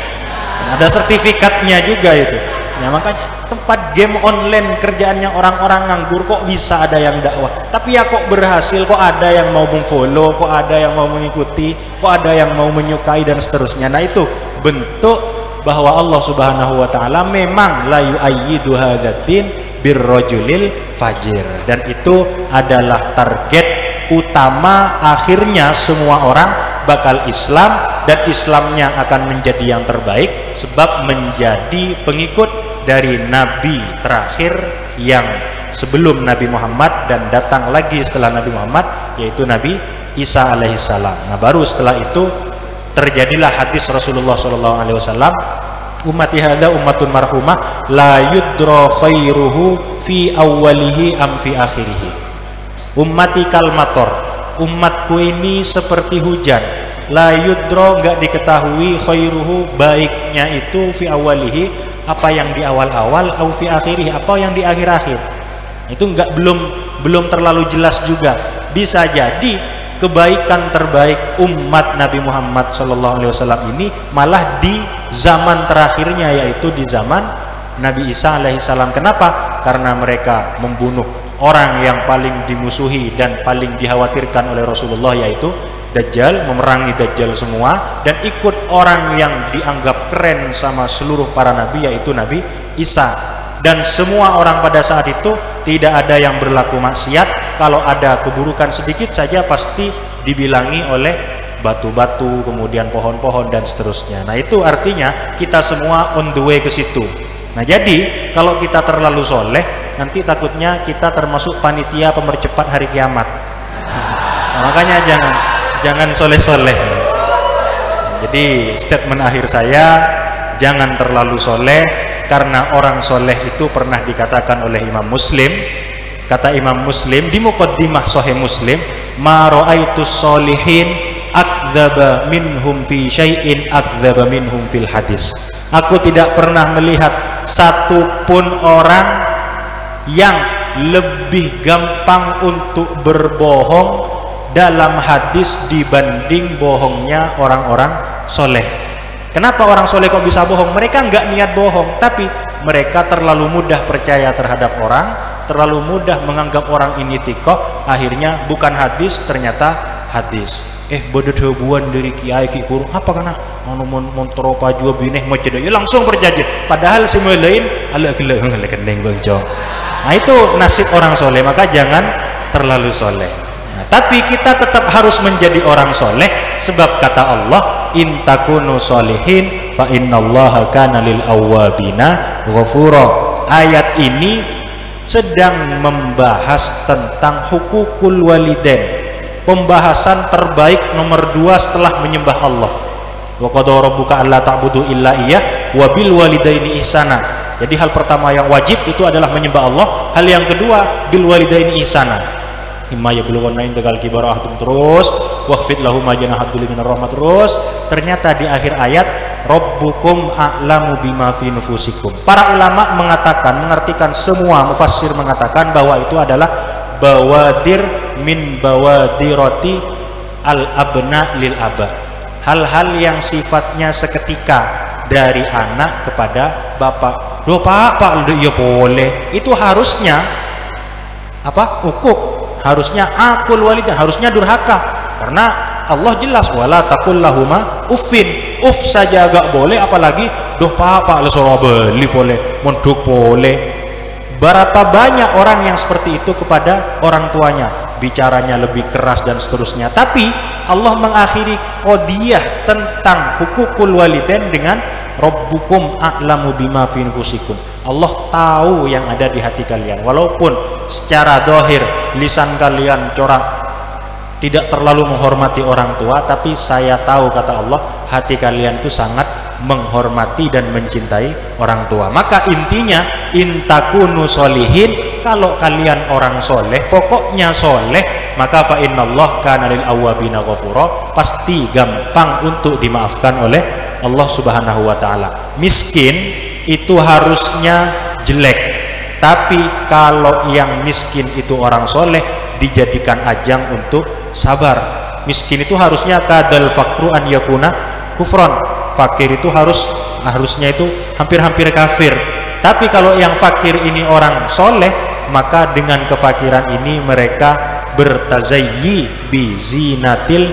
Ada sertifikatnya juga itu. Ya makanya tempat game online kerjaannya orang-orang nganggur kok bisa ada yang dakwah. Tapi ya kok berhasil, kok ada yang mau memfollow, kok ada yang mau mengikuti, kok ada yang mau menyukai dan seterusnya. Nah itu bentuk bahwa Allah Subhanahu wa taala memang la yu'ayyidu hadatin birrajulil fajir, dan itu adalah target utama akhirnya semua orang bakal Islam, dan Islamnya akan menjadi yang terbaik sebab menjadi pengikut dari Nabi terakhir yang sebelum Nabi Muhammad dan datang lagi setelah Nabi Muhammad, yaitu Nabi Isa alaihissalam. Nah baru setelah itu terjadilah hadis Rasulullah SAW, ummati hadza ummatun marhumah la yudra khairuhu fi awwalihi am fi akhirihi. Ummati kalmator, umatku ini seperti hujan, la yudra, enggak diketahui, khairuhu, baiknya itu, fi awwalihi, apa yang di awal-awal, au fi akhirih, apa yang di akhir-akhir. Itu enggak, belum terlalu jelas juga. Bisa jadi kebaikan terbaik umat Nabi Muhammad SAW ini malah di zaman terakhirnya, yaitu di zaman Nabi Isa alaihissalam. Kenapa? Karena mereka membunuh orang yang paling dimusuhi dan paling dikhawatirkan oleh Rasulullah, yaitu Dajjal, memerangi Dajjal semua, dan ikut orang yang dianggap keren sama seluruh para nabi, yaitu Nabi Isa. Dan semua orang pada saat itu tidak ada yang berlaku maksiat. Kalau ada keburukan sedikit saja pasti dibilangi oleh batu-batu, kemudian pohon-pohon dan seterusnya. Nah itu artinya kita semua on the way ke situ. Nah jadi kalau kita terlalu soleh, nanti takutnya kita termasuk panitia pemercepat hari kiamat. Nah, makanya jangan soleh-soleh. Jadi statement akhir saya, jangan terlalu soleh, karena orang soleh itu pernah dikatakan oleh Imam Muslim. Kata Imam Muslim di muqaddimah Sahih Muslim, ma ra'aitus solihin akdzaba minhum fi syai'in akdzaba minhum fil hadis. Aku tidak pernah melihat satupun orang yang lebih gampang untuk berbohong dalam hadis dibanding bohongnya orang-orang soleh. Kenapa orang soleh kok bisa bohong? Mereka nggak niat bohong, tapi mereka terlalu mudah percaya terhadap orang, terlalu mudah menganggap orang ini thiqah, akhirnya bukan hadis ternyata hadis. Bodoh buan dari kiai ki kurung apa kana anu montro paju bineh mau cedek ya langsung berjanji, padahal semua lain ala kendeng bangco. Nah itu nasib orang soleh, maka jangan terlalu soleh. Nah, tapi kita tetap harus menjadi orang soleh, sebab kata Allah, in takunu solihin fa innallaha kana lil awwabina ghafura. Ayat ini sedang membahas tentang hukukul walidain, pembahasan terbaik nomor 2 setelah menyembah Allah. Wa qadara rabbuka alla ta'budu illa iyyah wa bil walidaini ihsana. Jadi hal pertama yang wajib itu adalah menyembah Allah. Hal yang kedua, bil walidaini ihsana. Imma yablughanna indakal kibara ahaduhum, terus wakhfid lahum janaha dzulli minar rahmah, terus ternyata di akhir ayat rabbukum a'lamu bima fi nufusikum. Para ulama mengatakan, mengartikan, semua mufassir mengatakan bahwa itu adalah bawadir min bawadirati al abna lil aba, hal-hal yang sifatnya seketika dari anak kepada bapak. Doh pak iya boleh, itu harusnya apa? Ukuk, harusnya akul walidah, harusnya durhaka, karena Allah jelas wala taqul lahuma uffin, uff saja agak boleh, apalagi doh pak lesora beli boleh, mondok boleh. Berapa banyak orang yang seperti itu kepada orang tuanya, bicaranya lebih keras dan seterusnya. Tapi Allah mengakhiri qadiyah tentang hukukul walidain dengan Rabbukum a'lamu bima fi nufusikum. Allah tahu yang ada di hati kalian. Walaupun secara zahir lisan kalian corak, tidak terlalu menghormati orang tua, tapi saya tahu, kata Allah, hati kalian itu sangat menghormati dan mencintai orang tua. Maka intinya, intakunu solihin, kalau kalian orang soleh, pokoknya soleh, maka fa innallah kana lil awwabina ghafura, pasti gampang untuk dimaafkan oleh Allah Subhanahu wa taala. Miskin itu harusnya jelek, tapi kalau yang miskin itu orang soleh, dijadikan ajang untuk sabar. Miskin itu harusnya kadal fakru an yakuna kufron, fakir itu harusnya itu hampir-hampir kafir. Tapi kalau yang fakir ini orang soleh, maka dengan kefakiran ini mereka bertazayyi bi zinatil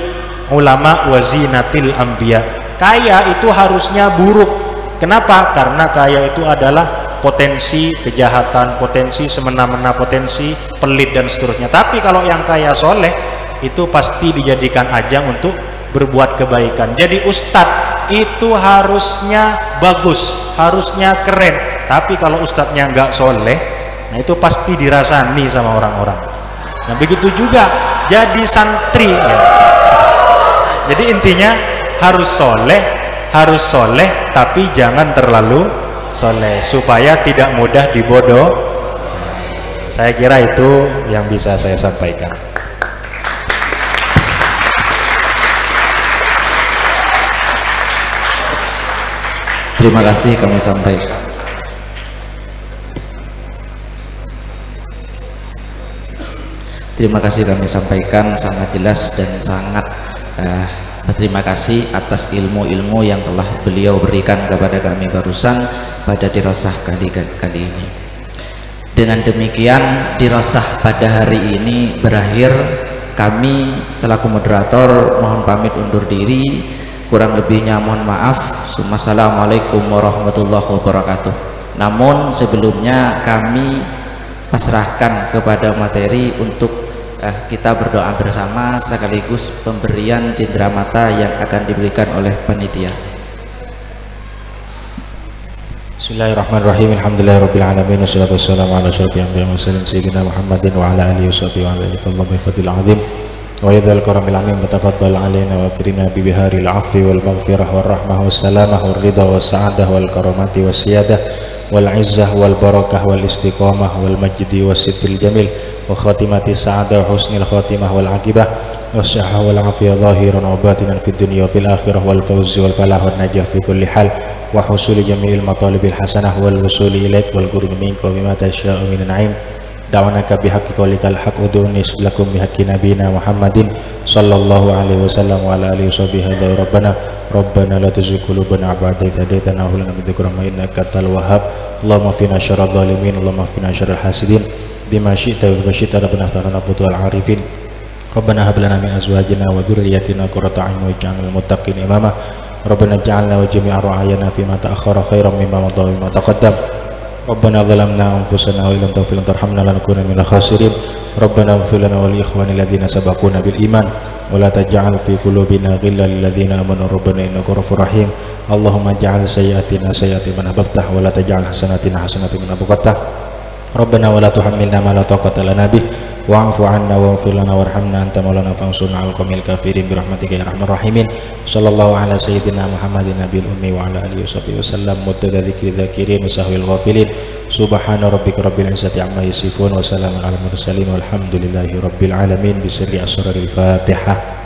ulama wa zinatil anbiya. Kaya itu harusnya buruk. Kenapa? Karena kaya itu adalah potensi kejahatan, potensi semena-mena, potensi pelit dan seterusnya. Tapi kalau yang kaya soleh, itu pasti dijadikan ajang untuk berbuat kebaikan. Jadi ustadz itu harusnya bagus, harusnya keren. Tapi kalau ustadznya nggak soleh, nah itu pasti dirasani sama orang-orang. Nah begitu juga jadi santri ya. Jadi intinya harus soleh, tapi jangan terlalu soleh, supaya tidak mudah dibodoh. Saya kira itu yang bisa saya sampaikan. Terima kasih kami sampaikan. Terima kasih kami sampaikan, sangat jelas dan sangat berterima kasih atas ilmu-ilmu yang telah beliau berikan kepada kami barusan pada dirasah kali ini. Dengan demikian dirasah pada hari ini berakhir. Kami selaku moderator mohon pamit undur diri, kurang lebihnya mohon maaf. Assalamualaikum warahmatullahi wabarakatuh. Namun sebelumnya kami pasrahkan kepada materi untuk kita berdoa bersama sekaligus pemberian cindera mata yang akan diberikan oleh panitia. Bismillahirrahmanirrahim. Alhamdulillahirabbil alamin wassalatu wassalamu ala asyrofil anbiya'i wal mursalin sayyidina Muhammadin wa ala alihi washabbihi wa alihi wa fadil azim wa yadzal karamil amin tafaddal alaina wa akrina bi biharil afwi wal maghfirah war rahmah was salamah war ridha was sa'adah wal karamati was siyadah wal izzah wal barakah wal istiqamah wal majdi was sitil jamil wa khatimati sa'adah wa husnil khatimah wal aqibah wasyahha wal afiyah zahiran wa batinan fid dunya wa fil akhirah wal fawzi wal falah wan najah fi kulli hal wa husuli jami'il matalibil hasanah wal wusuli ilaik wal qurbi minka bima tasya'u min na'im. Da'wanaka bihaqqi qaulikal haqq ud'uni lakum bihaqqi nabiyina Muhammadin sallallahu alaihi wasallam wa ala alihi washabihi rabbana la tuzigh qulubana ba'da idh hadaytana wa hab lana min ladunka rahmatan innaka antal wahhab. Allahumma qina syarral zalimin, Allahumma qina syarral hasidin bima syi'ta wa syi'ta rabbana tarana butul arifin. Rabbana hab lana min azwajina wa dhurriyyatina qurrata a'yun waj'alna lil muttaqina imama. Rabbana ja'alna wa jami'a ra'ayana fima ta'akhkhara khairan mimma madha wa mimma taqaddam. Rabbana zalamna anfusana wa illam taghfir lana tarhamna lanakunanna minal khasirin. Rabbana ighfir lana wa li ikhwanina alladhina sabaquna bil iman wa la taj'al fi qulubina ghillan lil ladzina amanu rabbana innaka ghafurur rahim. Allahumma ja'al sayyi'atina sayyi'ati man ahbabtah wa la taj'al hasanatina hasanati man abghadtah. Rabbana wa la tuhammilna ma la taqata lana bih wa'fu 'anna waghfir lana warhamna anta maulana fansurna 'alal qaumil kafirin birahmatika ya arhamar rahimin. Sallallahu ala sayyidina Muhammadin nabiyil ummi wa ala alihi wasallam mudda dzikri dzakirin wa sahwil ghafilin. Subhana rabbika rabbil izzati amma yasifun wa salamun alal mursalin walhamdulillahi rabbil alamin. Bisirri asraril Fatihah.